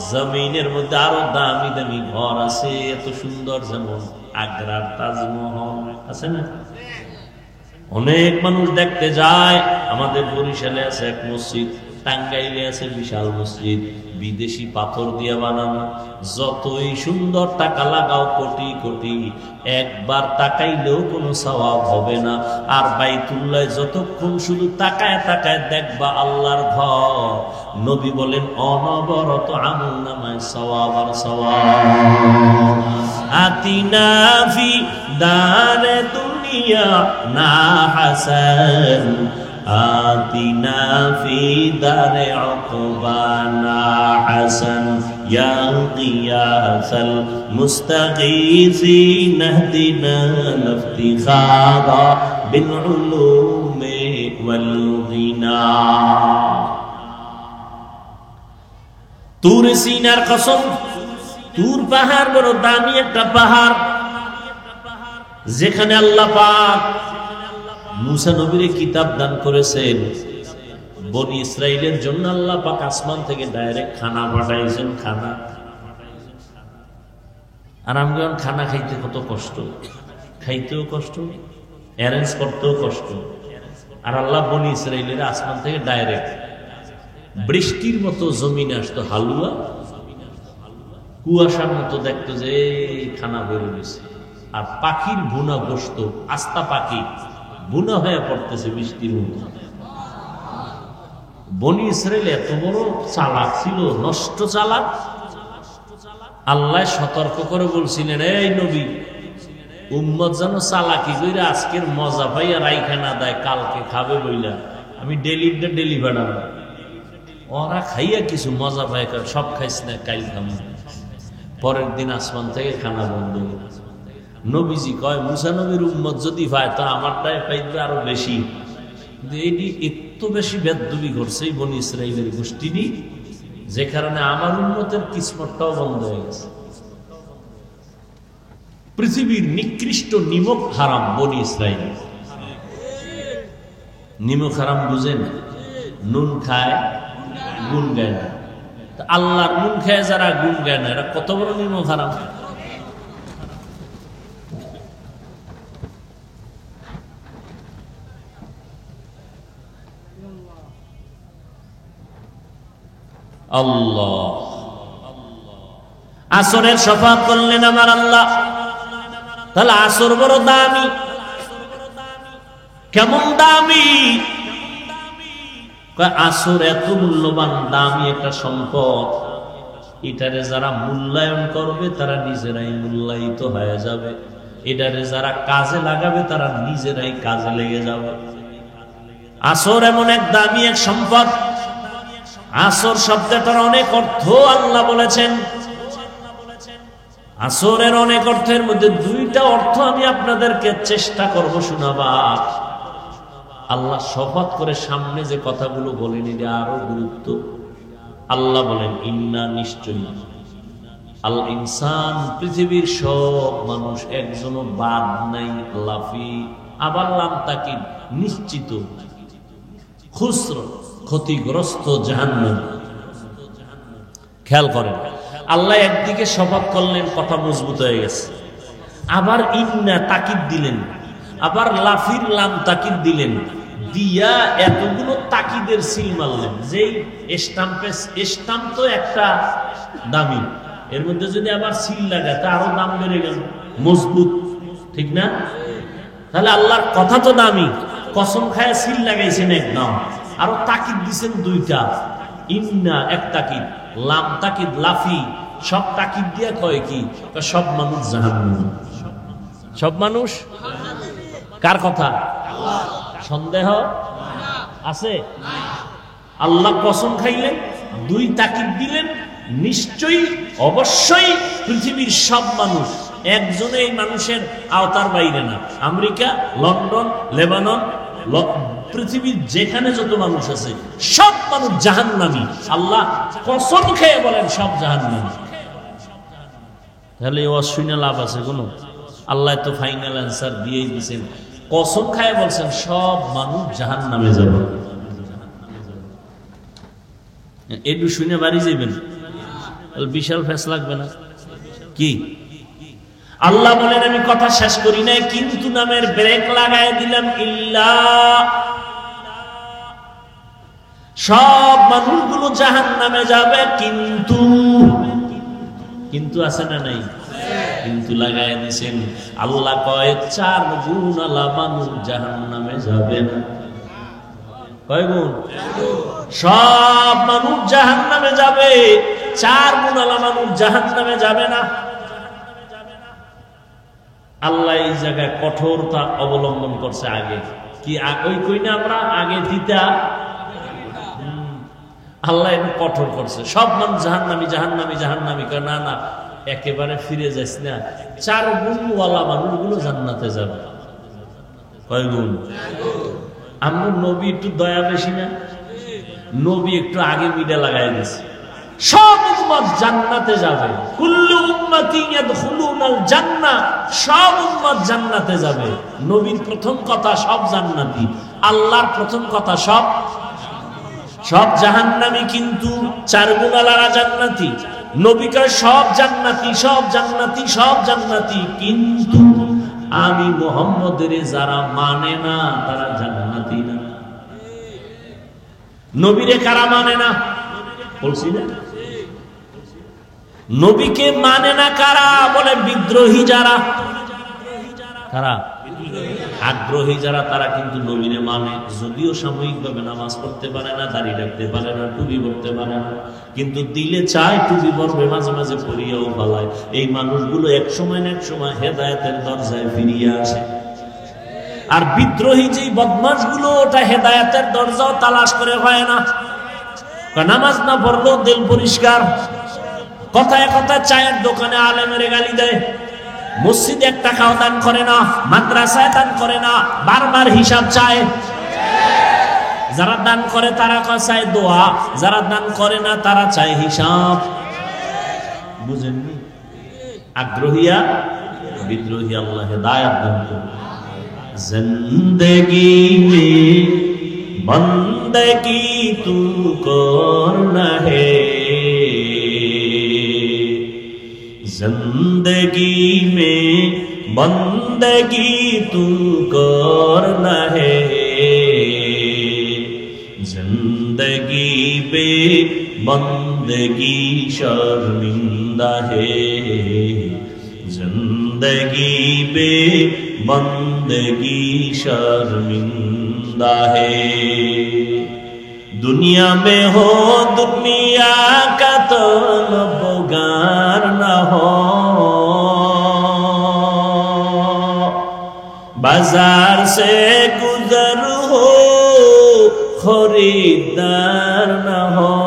জমিনের মধ্যে আরো দামি দামি ঘর আছে, এত সুন্দর, যেমন আগ্রার তাজমহল আছে না, অনেক মানুষ দেখতে যায়। আমাদের বরিশালে আছে এক মসজিদ, টাঙ্গাইলে আছে বিশাল মসজিদ, বিদেশি পাথর দিয়ে বানানো, যতই সুন্দর, টাকা লাগাও কোটি কোটি, একবার তাকাইলেও কোনো সওয়াব হবে না। আর বাইতুল্লাহ যতক্ষণ শুধু তাকায় তাকায় দেখবা আল্লাহর ঘর, নবী বলেন অনবরত আমলনামায় সওয়াব আর সওয়াব। আতিনা ফি দারে দুনিয়া না হাসান, আতিনা ফি দারে উকবানা হাসান, ইয়া গিয়াসাল মুস্তাগীসিন ইহদিনা ইফতিখারা বিল উলুমি ওয়াল গিনা। তুর সিনার কসম, তুর পাহাড় বড় দামি একটা পাহাড়, যেখানে আল্লাহ পাক মুসা নবীর কিতাব দান করেছেন। বনি ইসরাইলের জন্য আল্লাহ পাক আসমান থেকে ডাইরেক্ট খানা পাঠাইছেন, খানা। আর আমরা খানা খাইতে কত কষ্ট, খাইতেও কষ্ট, অ্যারেঞ্জ করতেও কষ্ট। আর আল্লাহ বনি ইসরাইলের আসমান থেকে ডাইরেক্ট বৃষ্টির মতো জমিনে আসতো হালুয়া, কুয়াশার মতো দেখতো যে খানা বের হয়েছে। আর পাখির ভুনা গোশত, আস্তা পাখি বুনা হয়ে পড়তেছে বৃষ্টির মতো। বনি ইসরাইল এত বড় চালাক ছিল, নষ্ট চালাক। আল্লাহ সতর্ক করে বলছিলেন, এই নবী, উম্মত যেন চালাকি করে আজকের মজা পাইয়া রাইখা না দেয়, কালকে খাবে বইলা আমি ডেলি বাড়াবো। ওরা খাইয়া কিছু মজা পায়, সব খাইস না, কাইল খাবো। পরের দিন আসমান থেকে খানা বন্ধ। নবীজি কয় মুসা নবীর উম্মত যদি পায় তো আমারটাই পাইবে আরো বেশি। কিন্তু এটি এত বেশি বেদবি করছে এই বনি ইসরাইলের গোষ্ঠীটি, যে কারণে আমার উম্মতের কিসমতটাও বন্ধ হয়ে গেছে। পৃথিবীর নিকৃষ্ট নিমক হারাম বনি ইসরাইল। নিমক হারাম বুঝেন? নুন খায় গুণ গায় না। আল্লাহর নুন খায় যারা গুণ গায় না, এরা কত বড় নিমক হারাম। আল্লাহ আসরের শফাত করলেন আমার আল্লাহ। তাহলে আসর বড় দামি। কেমন দামি? আসর এত মূল্যবান দামি একটা সম্পদ, এটারে যারা মূল্যায়ন করবে তারা নিজেরাই মূল্যায়িত হয়ে যাবে, এটারে যারা কাজে লাগাবে তারা নিজেরাই কাজে লেগে যাবে। আসর এমন এক দামি এক সম্পদ। আসর শব্দটার অনেক অর্থ আল্লাহ বলেছেন। আসরের অনেক অর্থের মধ্যে দুইটা অর্থ আমি আপনাদেরকে চেষ্টা করব শোনাবার। আল্লাহ শপথ করে সামনে যে কথাগুলো বলেন এটা আরো গুরুত্ব। আল্লাহ বলেন ইন্না, নিশ্চয়ই, আল ইনসান, পৃথিবীর সব মানুষ, একজনও বাদ নাই, লাফি, আবার লাম তাকিদ, নিশ্চিত, খুসর, ক্ষতিগ্রস্ত, জাহান্নাম। খেয়াল করেন, আল্লাহ একদিকে শপথ করলেন, কথা মজবুত হয়ে গেছে, আবার ইন্না তাকিদ দিলেন, আবার লাফির লাম তাকিদ দিলেন, দিয়া এতগুলো তাকিদের সিল মারলেন। যেই স্টাম্প তো একটা দামি, এর মধ্যে যদি আবার সিল লাগায় তা আরো দাম বেড়ে গেল, মজবুত, ঠিক না? তাহলে আল্লাহর কথা তো দামি, কসম খায় সিল লাগাইছেন একদম, আরো তাকিদ দিছেন দুইটা, ইন্না এক তাকিদ, লাম তাকিদ, লাফি, সব তাকিদ দিয়া কয় কি? সব মানুষ জাহান্নামী। সব মানুষ কার কথা? সন্দেহ আছে? আল্লাহ কসম খাইলেন, দুই তাকিদ দিলেন, নিশ্চয়ই, অবশ্যই পৃথিবীর সব মানুষ, একজনে এই মানুষের আওতার বাইরে না। আমেরিকা, লন্ডন, লেবানন, পৃথিবীর যেখানে যত মানুষ আছে সব মানুষ জাহান্নামী। আল্লাহ কসম খেয়ে বলেন সব জাহান্নামী। তাহলে অশুনে লাভ আছে কোনো? আল্লাহ তো ফাইনাল অ্যান্সার দিয়েই দিয়েছেন, কসম খায় বলছেন সব মানুষ জাহান্নামে যাবে। একটু শুনে বাড়ি যাবেন, বিশাল ফেস লাগবে না কি? আল্লাহ বলেন আমি কথা শেষ করি নাই, কিন্তু নামের ব্রেক লাগাই দিলাম। ইল্লা, সব মানুষগুলো জাহান্নামে যাবে, কিন্তু, কিন্তু আছে না নাই? কিন্তু লাগাই দিছেন। আল্লাহ কয় 4 গুণ আলা মানুষ জাহান্নামে যাবে না। কয় গুণ? সব মানুষ জাহান্নামে যাবে, 4 গুণ আলা মানুষ জাহান্নামে যাবে না। আল্লাহ এই জায়গায় কঠোরতা অবলম্বন করছে। আগে কি ওই কই না আমরা আগে দিতা, আল্লাহ একটু কঠোর করছে, সব মানুষ জাহান্নামী জাহান্নামী জাহান্নামী। না না, একেবারে ফিরে যাস না, 4 গুণওয়ালা মানুষগুলো জান্নাতে যাবে। কয় গুণ? আমরা নবী একটু দয়া বেশি না? নবী একটু আগে মিডে লাগাই দিছে, সব উম্মত জান্নাতে যাবে। কুল্লু উম্মতি ইয়াদখুলুনাল জান্নাহ, সব উম্মত জান্নাতে যাবে। নবীর প্রথম কথা সব জান্নাতি, আল্লাহর প্রথম কথা সব জাহান্নামী, কিন্তু 4 গুণওয়ালারা জান্নাতি। নবী কয় সব জান্নাতি, সব জান্নাতি, সব জান্নাতি, কিন্তু আমি মুহাম্মদের যারা মানে না তারা জান্নাতি না। নবীরে কারা মানে না বলছি না? নবীকে মানে না কারা? বলে বিদ্রোহী যারা। কারা? আগ্রহী যারা তারা কিন্তু নবীরে মানে, যদিও সাময়িকভাবে নামাজ পড়তে পারে না, দাড়ি রাখতে পারে না, টুপি পড়তে পারে না, কিন্তু দিলে চায় টুপি পরবে, মাঝে মাঝে পরিয়াও পালায়। এই মানুষগুলো এক সময় না এক সময় হেদায়েতের দরজায় ফিরিয়ে আসে। আর বিদ্রোহী যেই বদমাশগুলো, ওটা হেদায়েতের দরজাও তালাশ করে হয় না। নামাজ না পড়লেও দিল পরিষ্কার, কথায় কথায় চায়ের দোকানে আলেমের গালি দেয়, মসজিদে 1 টাকাও দান করে না, মাদ্রাসায় দান করে না, বারবার হিসাব চায়। যারা দান করে তারা চায় দোয়া, যারা দান করে না তারা চায় হিসাব। বুঝেননি? আগ্রহীয়া বিদ্রোহী, আল্লাহ হেদায়েত দান করুন। জিন্দেগি মে বন্দেগি তু করনা হে, जिंदगी में बंदगी तू करना है, जिंदगी पे बंदगी शर्मिंदा है, जिंदगी पे बंदगी शर्मिंदा है। दुनिया में हो दुनिया का तलबगार न हो, बाजार से गुजर हो खरीदार न हो।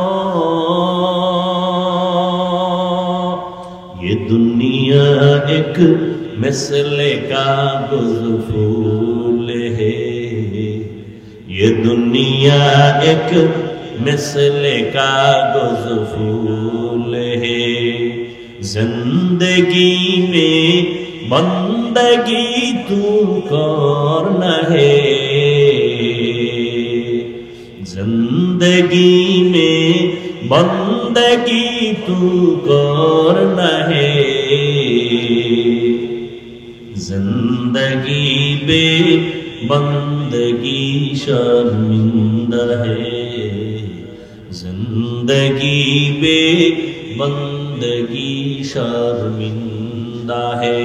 ये दुनिया एक मिसले का गुज़फूल है, ये दुनिया एक मिसले का गुज़फूल है, जिंदगी में बंदगी तू करना है, जिंदगी में बंदगी तू करना है, जिंदगी बे बंदगी शर्मिंदा है, जिंदगी बे बंदगी शर्मिंदा है।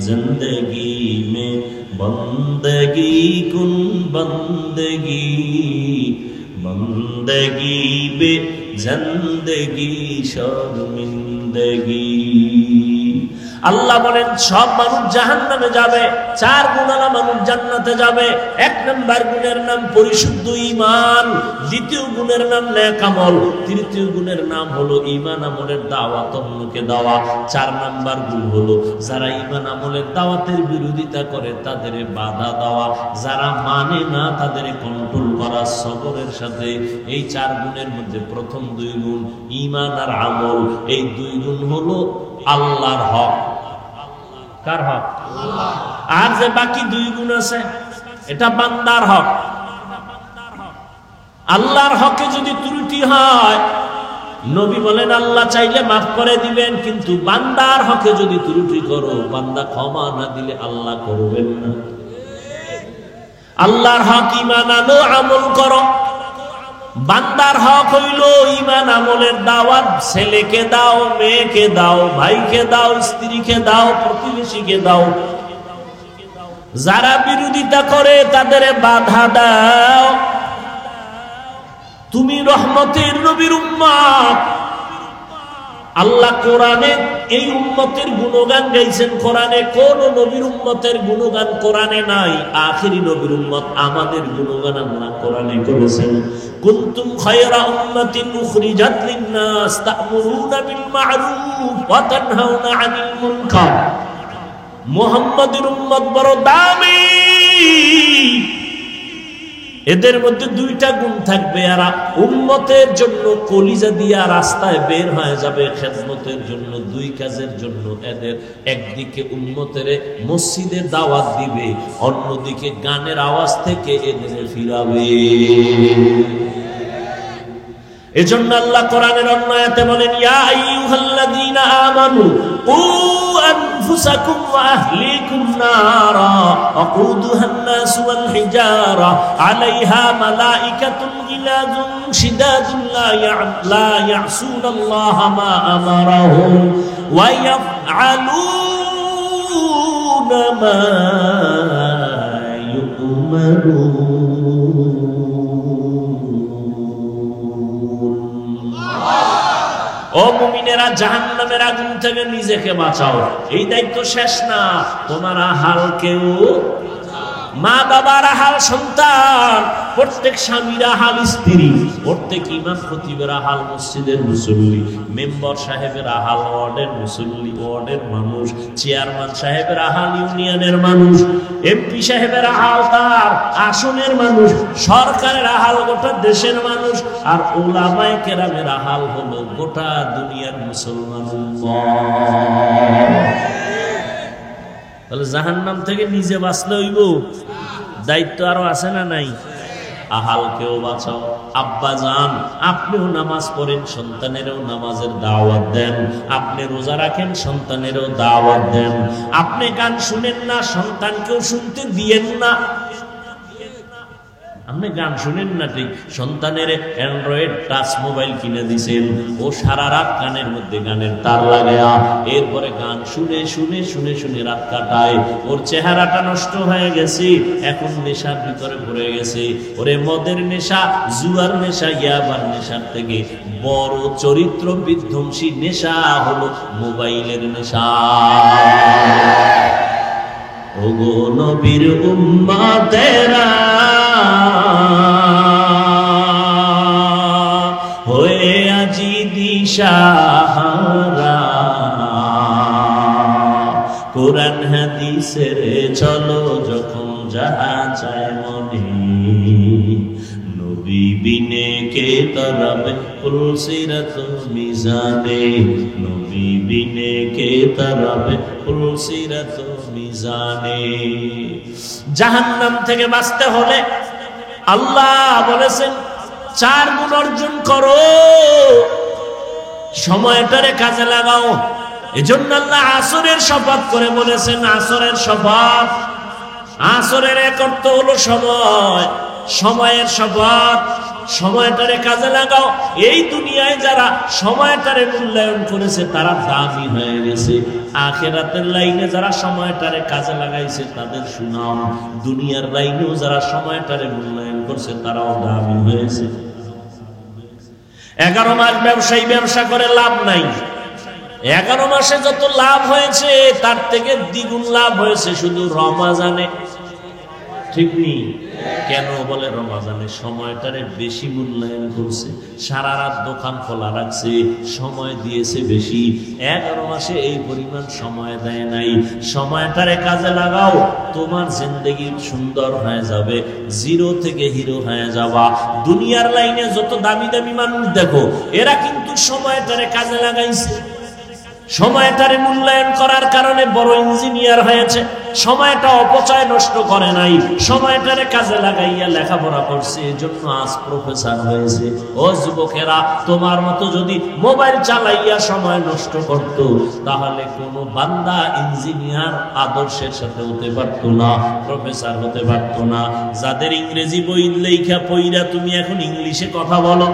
जिंदगी में बंदगी कुन बंदगी, बंदगी बे जिंदगी शर्मिंदगी। আল্লাহ বলেন সব মানুষ জাহান্নামে যাবে, 4 গুণালা মানুষ জান্নাতে যাবে। 1 নাম্বার গুণের নাম পরিশুদ্ধ ঈমান, 2য় গুণের নাম নেক আমল, 3য় গুণের নাম হলো ঈমান আমলের দাওয়াত অন্যকে দেওয়া। 4 নাম্বার গুণ হলো যারা ঈমান আমলের দাওয়াতের বিরোধিতা করে তাদের বাধা দেওয়া, যারা মানে না তাদের কন্ট্রোল করা সবরের সাথে। এই 4 গুণের মধ্যে প্রথম 2 গুণ ঈমান আর আমল, এই 2 গুণ হলো আল্লাহর হক। কার হক? আল্লাহ। আর যে বাকি 2 গুণ আছে এটা বান্দার হক। আল্লাহর হকে যদি ত্রুটি হয়, নবী বলেন আল্লাহ চাইলে মাফ করে দিবেন, কিন্তু বান্দার হকে যদি ত্রুটি করো, বান্দা ক্ষমা না দিলে আল্লাহ করবেন না। আল্লাহর হক ঈমান আনো, আমল করো। বান্দার হক হইল ঈমান আমলের দাওয়াত, ছেলেকে দাও, মেয়েকে দাও, ভাইকে দাও, স্ত্রীকে দাও, প্রতিবেশীকে দাও। যারা বিরোধিতা করে তাদের বাধা দাও। তুমি রহমতের নবীর উম্মত। আল্লাহ কোরআনে এই উম্মতের গুণগান গাইছেন। কোরআনে কোন নবীর উম্মতের গুণগান কোরআনে নাই? আখিরি নবীর উম্মত আমাদের গুণগান আল্লাহ কোরআনে করেছেন। কুনতুম খায়রা উম্মাতিন উখরিজাত লিন-নাস তা'মুরুনা বিল মা'রুফ ওয়া তানহাউনা আনিল মুনকার। মুহাম্মাদের উম্মত বড় দামি। এদের মধ্যে 2টা গুণ থাকবে। এরা উম্মতের জন্য কলিজা দিয়া রাস্তায় বের হয়ে যাবে খেদমতের জন্য, 2 কাজের জন্য। এদের একদিকে উম্মতের মসজিদে দাওয়াত দিবে, অন্যদিকে গানের আওয়াজ থেকে এদের ফিরাবে। এজন্য আল্লাহ কোরআনের অন্য আয়াতে বলেন, ইয়া আইয়ুহাল্লাযীনা আমানু কু আনফুসাকুম ওয়া আহলিকুম নারা ওয়াকুদুহান নাস ওয়াল হিজারা আলাইহা মালাইকাতুন গিলাযুন শিদাদুন লা ইয়াসুনাল্লাহা মা আমারাহুম ওয়া ইয়াফআলুনা মা ও মুমিনেরা, জাহান্নামের আগুন থেকে নিজেকে বাঁচাও। এই দায়িত্ব শেষ না, তোমার হাল কেউ, মা বাবার হাল সন্তান, প্রত্যেক স্বামীরা হাল স্ত্রী, প্রত্যেক ইমাম খতিবেরা হাল মসজিদের মুসল্লি, মেম্বার সাহেবের হাল ওয়ার্ডের মুসল্লি, ওয়ার্ডের মানুষ, চেয়ারম্যান সাহেবের হাল ইউনিয়নের মানুষ, এমপি সাহেবের হাল তার আসনের মানুষ, সরকারের হাল গোটা দেশের মানুষ, আর উলামায়ে কেরামের হাল হলো গোটা দুনিয়ার মুসলমান উম্মত। তাহলে জাহান্নাম থেকে নিজে বাঁচলে হইব, দায়িত্ব আরো আছে না নাই? আহালকেও বাঁচাও। আব্বা যান, আপনিও নামাজ পড়েন, সন্তানেরও নামাজের দাওয়াত দেন। আপনি রোজা রাখেন, সন্তানেরও দাওয়াত দেন। আপনি গান শুনেন না, সন্তানকেও শুনতে দিয়েন না। আপনি গান শুনেন না ঠিক, সন্তানের অ্যান্ড্রয়েড টাচ মোবাইল কিনে দিছেন, ও সারা রাত কানের মধ্যে গানের তার লাগায়া এরপরে গান শুনে শুনে শুনে শুনে রাত কাটায়। ওর চেহারাটা নষ্ট হয়ে গেছে, এখন নেশার ভিতরে পড়ে গেছে। ওরে মদের নেশা, জুয়ার নেশা, ইয়াবার নেশার থেকে বড় চরিত্র বিধ্বংসী নেশা হলো মোবাইলের নেশা। ওগো নবীর উম্মতেরা, হয়ে আজি দিশাহারা, কোরআন হাদিসের চলো যখন যাহা চায় মনে, নবী বিনে কে তরবে পুলসিরত মিজানে, নবী বিনে কে তরবে পুলসিরত মিজানে। জাহান্নাম থেকে বাঁচতে হলে আল্লাহ বলেছেন 4 গুণ অর্জন করো, সময়টারে কাজে লাগাও। এজন্য আল্লাহ আসরের শপথ করে বলেছেন, আসরের শপথ। আসরের এক অর্থ হলো সময়, সময়ের শপথ। সময়টারে কাজে লাগাও। এই দুনিয়ায় যারা সময়টারে মূল্যায়ন করেছে তারা দামি হয়ে গেছে। আখিরাতের লাইনে যারা সময়টারে কাজে লাগাইছে তাদের সুনাম, দুনিয়ার লাইনেও যারা সময়টারে মূল্যায়ন করছে তারাও দামি হয়েছে। 11 মাস ব্যবসায়ী ব্যবসা করে লাভ নাই। 11 মাসে যত লাভ হয়েছে তার থেকে দ্বিগুণ লাভ হয়েছে শুধু রমজানে। ঠিক নেই? কেন বলে রমজানে সময়টারে বেশি মূল্যায়ন করছে, সারা রাত দোকান খোলা রাখছে, সময় দিয়েছে বেশি। 11 মাসে এই পরিমাণ সময় দেয় নাই। সময়টারে কাজে লাগাও, তোমার জিন্দেগি সুন্দর হয়ে যাবে, জিরো থেকে হিরো হয়ে যাবা। দুনিয়ার লাইনে যত দামি দামি মানুষ দেখো, এরা কিন্তু সময়টারে কাজে লাগাইছে। সময়টারে মূল্যায়ন করার কারণে বড় ইঞ্জিনিয়ার হয়েছে। সময়টা অপচয় নষ্ট করে নাই, সময়টারে কাজে লাগাইয়া লেখাপড়া করছে, এজন্য আজ প্রফেসর হয়েছে। ও যুবকেরা, তোমার মতো যদি মোবাইল চালাইয়া সময় নষ্ট করত, তাহলে কোনো বান্দা ইঞ্জিনিয়ার আদর্শের সাথে হতে পারত না, প্রফেসর হতে পারত না। যাদের ইংরেজি বই লেখা পইরা তুমি এখন ইংলিশে কথা বলো,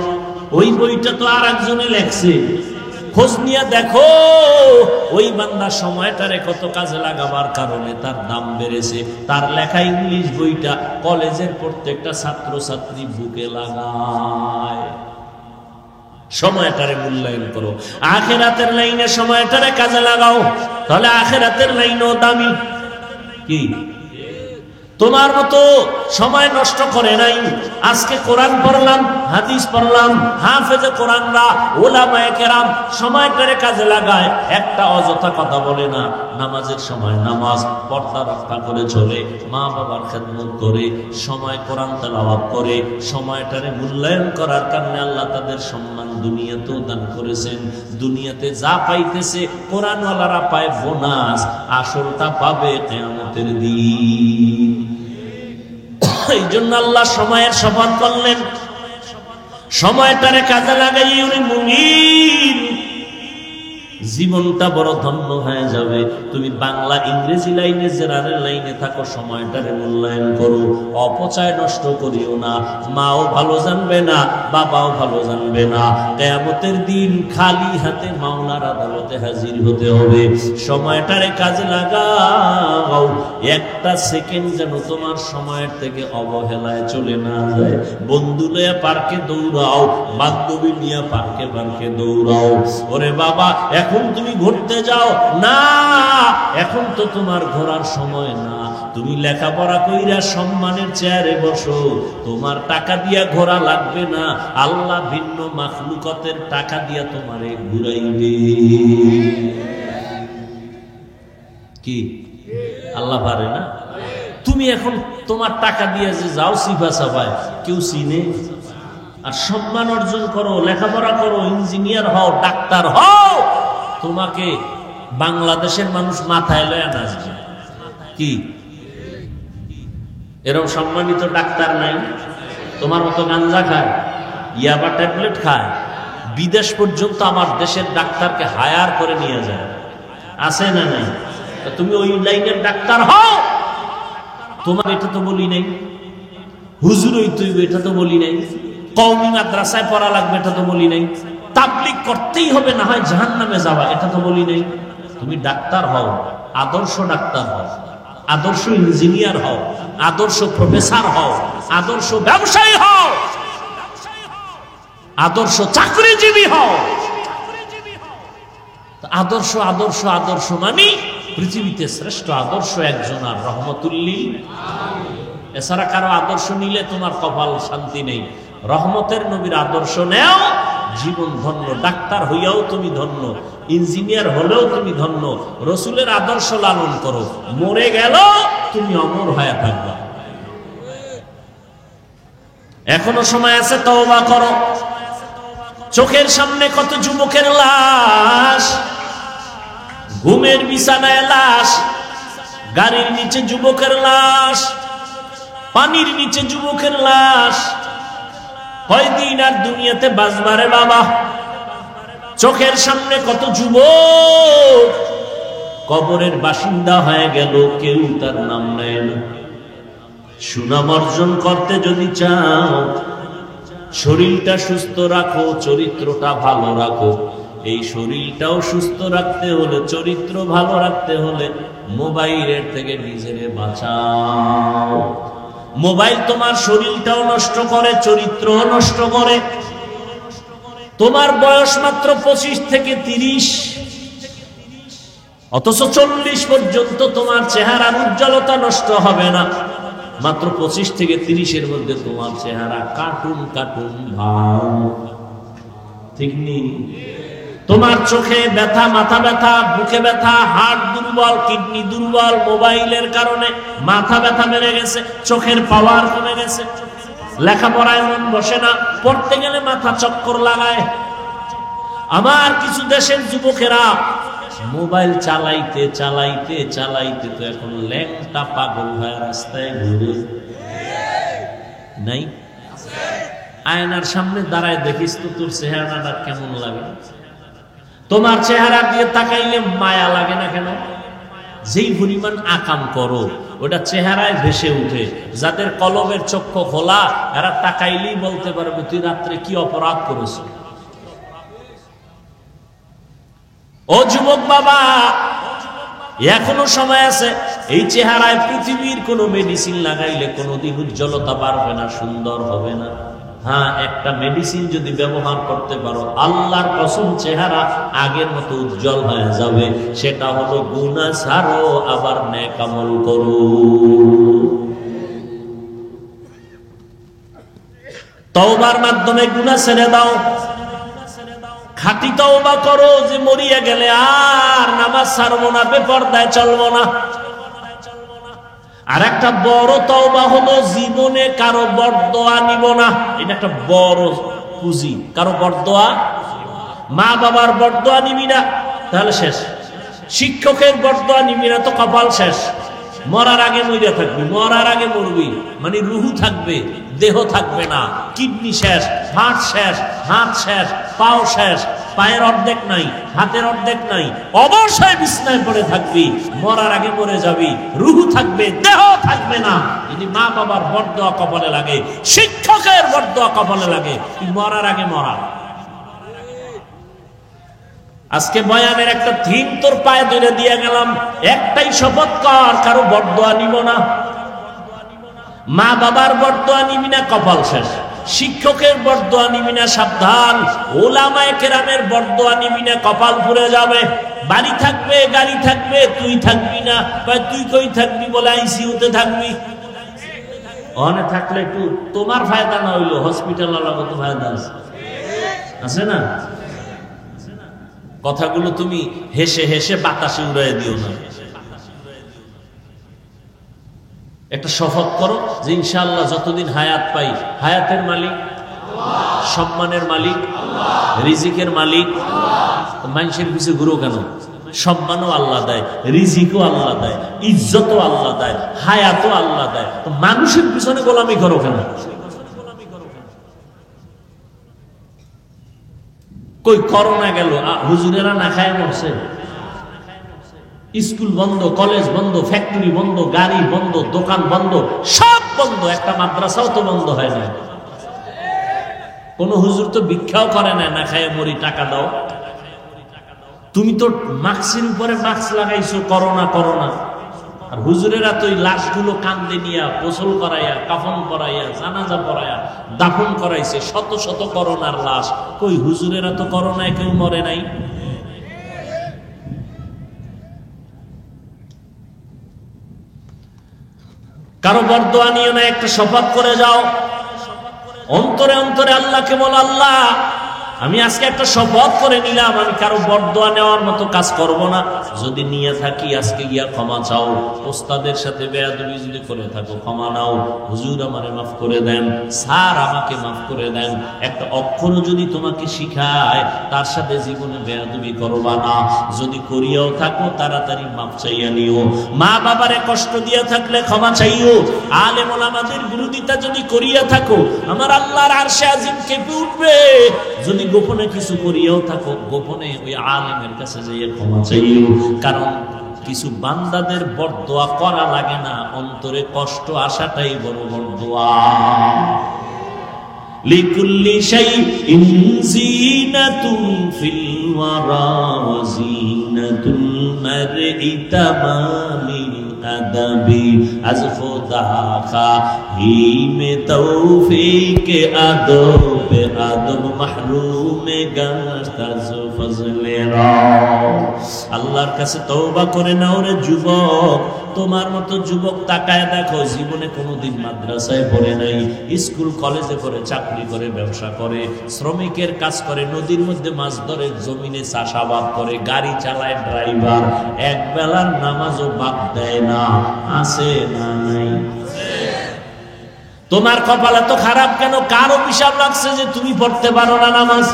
ওই বইটা তো আর একজনে লেখছে। খোঁজ নিয়ে দেখো ওই বান্দা সময়টারে কত কাজে লাগাবার কারণে তার দাম বেড়েছে। তার লেখা ইংলিশ বইটা কলেজের প্রত্যেকটা ছাত্র ছাত্রী বুকে লাগায়। সময়টারে মূল্যায়ন করো। আখিরাতের লাইনে সময়টারে কাজে লাগাও, তাহলে আখিরাতের লাইনও দামি। কি তোমার মতো সময় নষ্ট করে নাই। আজকে কোরআন পড়লাম, হাদিস পড়লাম, হাফেজে কোরআনরা, উলামায়ে কেরাম সময়টারে কাজে লাগায়, একটা অযথা কথা বলে না। নামাজের সময় নামাজ, পর্দা রক্ষা করে চলে, মা বাবার খেদমত করে, সময় কোরআন তেলাওয়াত করে। সময়টারে মূল্যায়ন করার কারণে আল্লাহ তাদের সম্মান দুনিয়াতেও দান করেছেন। দুনিয়াতে যা পাইতেছে কোরআনওয়ালারা পায় বোনাস, আসলটা পাবে কিয়ামতের দিন। এই জন্য আল্লাহ সময়ের শপথ করলেন, সময়টারে কাজে লাগাই উনি মুমিন। জীবনটা বড় ধন্য হয়ে যাবে। তুমি বাংলা ইংরেজি লাইনে জেনারেল লাইনে থাকো, সময়টারে মূল্যায়ন করো, অপচয় নষ্ট করিও না। মাও ভালো জানবে না, বাবাও ভালো জানবে না। কিয়ামতের দিন খালি হাতে মাওলার আদালতে হাজির হতে হবে। সময়টারে কাজে লাগাও, একটা সেকেন্ড যেন তোমার সময়ের থেকে অবহেলায় চলে না যায়। বন্ধু লইয়া পার্কে দৌড়াও, বান্ধবী নিয়ে পার্কে পার্কে দৌড়াও। ওরে বাবা, এখন তুমি ঘুরতে যাও না, এখন তো তোমার ঘোরার সময় না। তুমি লেখাপড়া কইরা সম্মানের চেয়ারে বসো, তোমার টাকা দিয়া ঘোরা লাগবে না। আল্লাহ ভিন্ন মাখলুকাতের টাকা দিয়া তোমারে ঘুরাইবে। কি আল্লাহ পারে না? তুমি এখন তোমার টাকা দিয়ে যে যাও সিফা সাফায়, কেউ চিনে? আর সম্মান অর্জন করো, লেখাপড়া করো, ইঞ্জিনিয়ার হও, ডাক্তার হও, তোমাকে বাংলাদেশের মানুষ মাথায় লয়ে নাচবে। কি এরকম সম্মানিত ডাক্তার নাই? তোমার মতো গাঞ্জা খায়, ইয়াবা ট্যাবলেট খায়, বিদেশ পর্যন্ত আমার দেশের ডাক্তারকে হায়ার করে নিয়ে যায়, আছে না নাই? তুমি ওই লাইনের ডাক্তার হও। তোমার এটা তো বলি নাই, হুজুর হইতে হইবে এটা তো বলি নাই, কওমি মাদ্রাসায় পড়া লাগবে এটা তো বলি নাই, তাবলীগ করতেই হবে না হয় জাহান্নামে যাবা এটা তো বলি নাই। তুমি ডাক্তার হও, আদর্শ ডাক্তার হও, আদর্শ ইঞ্জিনিয়ার হও, আদর্শ প্রফেসর হও, আদর্শ ব্যবসায়ী হও, আদর্শ চাকরিজীবী হও। আদর্শ আদর্শ আদর্শ মানে পৃথিবীতে শ্রেষ্ঠ আদর্শ একজন, আর রহমতুল্লিল। এছাড়া কারো আদর্শ নিলে তোমার কপাল শান্তি নেই। রহমতের নবীর আদর্শ নেও, জীবন ধন্য। ডাক্তার হইয়াও তুমি ধন্য, ইঞ্জিনিয়ার হলেও তুমি ধন্য। রসুলের আদর্শ লালন করো, মরে গেল তুমি অমর হয়ে থাকবা। এখনো সময় আছে, তওবা করো। চোখের সামনে কত যুবকের লাশ, ঘুমের বিছানায় লাশ, গাড়ির নিচে যুবকের লাশ, পানির নিচে যুবকের লাশ। কয়দিন আর দুনিয়াতে বাঁচবারে বাবা? চোখের সামনে কত যুবক কবরের বাসিন্দা হয়ে গেল, কেউ তার নাম নেয় না। সুনাম অর্জন করতে যদি চাও, শরীরটা সুস্থ রাখো, চরিত্রটা ভালো রাখো। এই শরীরটাও সুস্থ রাখতে হলে, চরিত্র ভালো রাখতে হলে মোবাইলের থেকে নিজেরে বাঁচাও। মোবাইল তোমার শরীরটাও নষ্ট করে, চরিত্রও নষ্ট করে। তোমার বয়স মাত্র 25 থেকে 30, অথচ 40 পর্যন্ত তোমার চেহারার উজ্জ্বলতা নষ্ট হবে না। মাত্র 25 থেকে 30-এর মধ্যে তোমার চেহারা কার্টুন কার্টুন ভাব, ঠিক নেই? তোমার চোখে ব্যথা, মাথা ব্যথা, বুকে ব্যথা, হার্ট দুর্বল, কিডনি দুর্বল। মোবাইলের কারণে মাথা ব্যথা বেড়ে গেছে, চোখের পাওয়ার কমে গেছে, লেখাপড়ায় মন বসে না, পড়তে গেলে মাথা চক্কর লাগায়। আমার কিছু দেশের যুবকেরা মোবাইল চালাইতে চালাইতে চালাইতে তো এখন ল্যাংটা পাগল হয়ে রাস্তায় ঘুরে। নাই? আয়নার সামনে দাঁড়ায় দেখিস তো তোর চেহারাটা কেমন লাগে। তোমার চেহারা দিয়ে তাকাইলে মায়া লাগে না কেন? যেই পরিমাণ আকাম করো ওটা চেহারায় ভেসে উঠে। যাদের কলবের চক্ষু খোলা, এরা তাকাইলেই বলতে পারবে তুই রাত্রে কি অপরাধ করেছ। ও যুবক বাবা, এখনো সময় আছে। এই চেহারায় পৃথিবীর কোনো মেডিসিন লাগাইলে কোনোদিন উজ্জ্বলতা বাড়বে না, সুন্দর হবে না। হ্যাঁ, একটা মেডিসিন যদি ব্যবহার করতে পারো, আল্লাহর কসম চেহারা আগের মতো উজ্জ্বল হয়ে যাবে। সেটা হলো গুনাহ ছাড়ো, আবার নেক আমল করো। তওবার মাধ্যমে গুনাহ ছেড়ে দাও। খাঁটি তওবা করো যে মরিয়া গেলে আর নামাজ ছাড়বো না, বেপরদায় চলবো না। আর একটা বড় তওবা হলো জীবনে কারো বরদোয়া নিব না। এটা একটা বড় পুঁজি। কারো বরদোয়া, মা বাবার বরদোয়া নিবি না, তাহলে শেষ। শিক্ষকের বরদোয়া নিবি না তো কপাল শেষ। মরার আগে মরিয়া থাকবি, মরার আগে মরবি, মানে রুহু থাকবে, দেহ থাকবে না, কিডনি শেষ, হার্ট শেষ, হাত শেষ, পাও শেষ, পায়ের অর্ধেক নাই, হাতের অর্ধেক নাই, অবশ্যই বিছনায় পড়ে থাকবি, মরার আগে মরে যাবি, রুহু থাকবে, দেহ থাকবে না। যদি মা বাবার বরদোয়া কপালে লাগে, শিক্ষকের বরদোয়া কপালে লাগে, মরার আগে মরা। আজকে বয়ানের একটা থিম তোর পায়ে ধরে দিয়ে গেলাম, একটাই শপথ কর, কারো বরদোয়া নিব না। মা বাবার বরদোয়া নিবি না, কপাল শেষ। শিক্ষকের বরদোয়া নিবি না, সাবধান। ওলামায়ে কেরামের বরদোয়া নিবি না, কপাল পুড়ে যাবে। বাড়ি থাকবে, গাড়ি থাকবে, তুই থাকবি না। তুই কই থাকবি বলে আইসিইউতে থাকবি। ওখানে থাকলে একটু তোমার ফায়দা না হইলো হসপিটাল কত ফায়দা আছে না? কথাগুলো তুমি হেসে হেসে বাতাসে উড়াই দিও না। একটা শপথ করো যে ইনশাআল্লাহ যতদিন হায়াত পাই, হায়াতের মালিক আল্লাহ, সম্মানের মালিক আল্লাহ, রিজিকের মালিক আল্লাহ। মানুষের পিছে ঘুরো কেন? সম্মানও আল্লাহ দেয়, রিজিকও আল্লাহ দেয়, ইজ্জতও আল্লাহ দেয়, হায়াতও আল্লাহ দেয়। তো মানুষের পিছনে গোলামি করো কেন? কই করোনা গেল, হুজুরেরা না খায় মরছে। স্কুল বন্ধ, কলেজ বন্ধ, ফ্যাক্টরি বন্ধ, গাড়ি বন্ধ, দোকান বন্ধ, সব বন্ধ। একটা মাদ্রাসাও তো বন্ধ হয় না। কোন হুজুর তো ভিক্ষাও করে না, না খায় মরি, টাকা দাও। তুমি তো মাস্কের উপরে মাস্ক লাগাইছো, করোনা করোনা। আর হুজুরেরা তো এই লাশগুলো কান্দে নিয়া, গোসল করাইয়া, কাফন করাইয়া, জানাজা পড়াইয়া দাফন করাইছে শত শত করোনার লাশ। কই হুজুরেরা তো করোনায় কেউ মরে নাই। কারো বরদোয়া নিও না, একটা শপথ করে যাও। অন্তরে অন্তরে আল্লাহকে বলো, আল্লাহ আমি আজকে একটা শপথ করে নিলাম, আমি কারো বরদোয়া নেওয়ার মতো কাজ করব না। যদি নিয়ে থাকি আজকে গিয়া ক্ষমা চাও। ওস্তাদের সাথে বেয়াদবি যদি করে থাকো ক্ষমা নাও। হুজুর আমারে মাফ করে দেন, স্যার আমাকে মাফ করে দেন। একটা অক্ষরও যদি তোমাকে শিখায় তার সাথে জীবনে বেয়াদবি করবা না। যদি করিয়াও থাকো তাড়াতাড়ি মাফ চাইয়া নিও। মা বাবারে কষ্ট দিয়া থাকলে ক্ষমা চাইও। আলেম ওলামাদের বিরোধিতা যদি করিয়া থাকো, আমার আল্লাহর আরশে আজিম কেঁপে উঠবে। যদি গোপনে কিছু করিয়াও থাকো, গোপনে ওই আলেমের কাছে যাইয়া ক্ষমা চাইও। কারণ কিছু বান্দাদের বরদোয়া করা লাগে না, অন্তরে কষ্ট আসাটাই বড় বরদোয়া। লিকুল্লি শাইইন যিনাতুন ফিল ওয়ারা ওয়া যিনাতুল মারই তামামিল আদাবি আজ খোদা খাহিমে তৌফিক আদব আদম মাহরুম গাশত আজ ফজলে রা। আল্লাহর কাছে তওবা করে নাও রে যুবক। তোমার মতো যুবক তাকায় দেখো, জীবনে কোনোদিন মাদ্রাসায় পড়ে নাই, স্কুল কলেজে পড়ে, চাকরি করে, ব্যবসা করে, শ্রমিকের কাজ করে, নদীর মধ্যে মাছ ধরে, জমিনে চাষাবাদ করে, গাড়ি চালায়, ড্রাইভার, এক বেলার নামাজও বাদ দেয় না। আছে না নাই? তোমার কপাল এত খারাপ কেন? কার অভিশাপ লাগছে যে তুমি পড়তে পারো না নামাজ?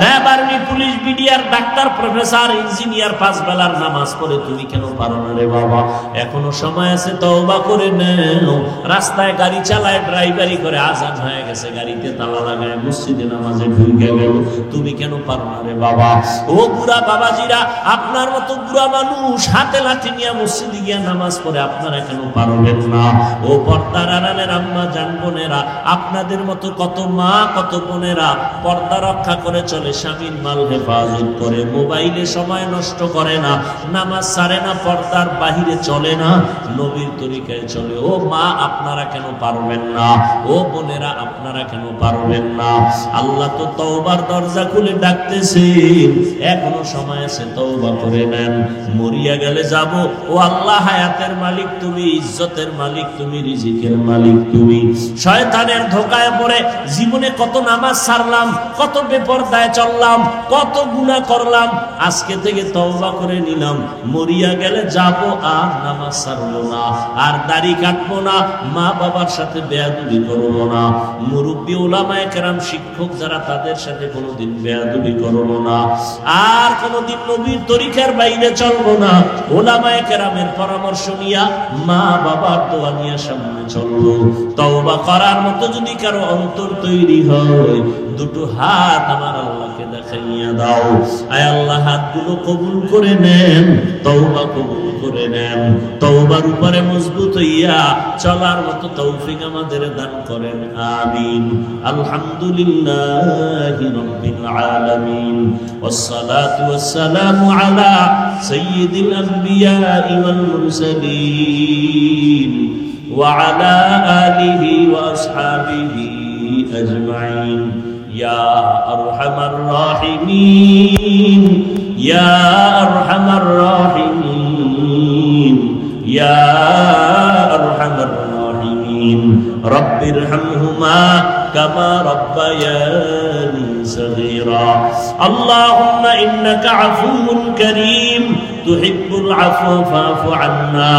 RAB, army, police, BDR, doctor, professor, engineer 5 বেলার নামাজ পড়ে, তুমি কেন পারো না রে বাবা? এখনো সময় আছে, তওবা করে নাও। রাস্তায় গাড়ি চালায়, ড্রাইভারি করে, আজান হয়ে গেছে, গাড়িতে তালা লাগায়, মসজিদে নামাজে ঢুকে গেল, তুমি কেন পারো না রে বাবা? ও বুড়া বাবাজিরা, আপনার মতো বুড়া মানুষ হাতে লাঠি নিয়ে মসজিদে গিয়ে নামাজ পড়ে, আপনারা কেন পারবেন না? ও পর্দার আড়ালের আম্মা জান বোনেরা, আপনাদের মতো কত মা, কত বোনেরা পর্দা রক্ষা করে চলে, স্বামীর মাল হেফাজত করে, মোবাইলে সময় নষ্ট করে না, নামাজ ছাড়ে না, পর্দার বাহিরে চলে না, নবীর তরিকায় চলে। ও মা, আপনারা কেন পারবেন না? ও বোনেরা, আপনারা কেন পারবেন না? আল্লাহ তো তওবার দরজা খুলে ডাকতেছেন, এখনো সময় আছে, তওবা করে নেন। মরিয়া গেলে যাব। ও আল্লাহ, হায়াতের মালিক তুমি, ইজ্জতের মালিক তুমি, রিজিকের মালিক তুমি। শয়তানের ধোকায় পড়ে জীবনে কত নামাজ ছাড়লাম, কত বেপরদায় চললাম, কত গুনাহ করলাম, আজকে থেকে তওবা করে নিলাম, মরিয়া গেলে যাব আর নামাজ ছাড়বো না, আর দাড়ি কাটবো না, মা বাবার সাথে বেয়াদবি করবো না, মুরব্বী উলামায়ে কেরাম শিক্ষক যারা তাদের সাথে কোনোদিন বেয়াদবি করবো না, আর কোনোদিন নবীর তরিকার বাইরে চলবো না, উলামায়ে কেরামের পরামর্শ নিয়া মা বাবার দোয়া নিয়ে সামনে চলবো। তওবা করার মতো যদি কারো অন্তর তৈরি হয়, দুটো হাত আমার আল্লাহকে দেখাইয়া দাও। আয় আল্লাহ, হাতগুলো কবুল করে নেন, তওবা কবুল করে নেন, তওবার উপরে মজবুত হইয়া চলার মতো তৌফিক আমাদের দান করেন, আমিন। আলহামদুলিল্লাহি রাব্বিল আলামিন, ওয়াসসালাতু ওয়াসসালামু আলা সাইয়্যিদিল আম্বিয়া ওয়াল মুরসালিন ওয়া আলা আলিহি ওয়া আসহাবিহি আজমাইন। ইয়া আরহামার রাহিমিন, ইয়া আরহামার রাহিমিন, ইয়া আরহামার রাহিমিন। রব্বিরহামহুমা কামা রাব্বায়ানি সগীরা। আল্লাহুম্মা ইন্নাকা আফুউন কারীম তুহিব্বুল আফওয়া ফা'ফু আন্না।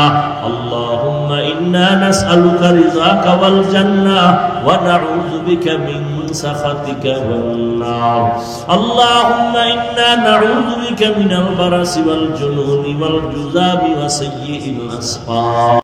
আল্লাহুম্মা ইন্না নাসআলুকা রিযাকা ওয়াল জান্নাহ ওয়া নাউযু বিকা মিন সাখাতিকা ওয়ান নার। আল্লাহুম্মা ইন্না নাউযু বিকা মিনাল বারাসি ওয়াল জুনুনি ওয়াল জুযাবি ওয়া সাইয়্যিল আসকাম।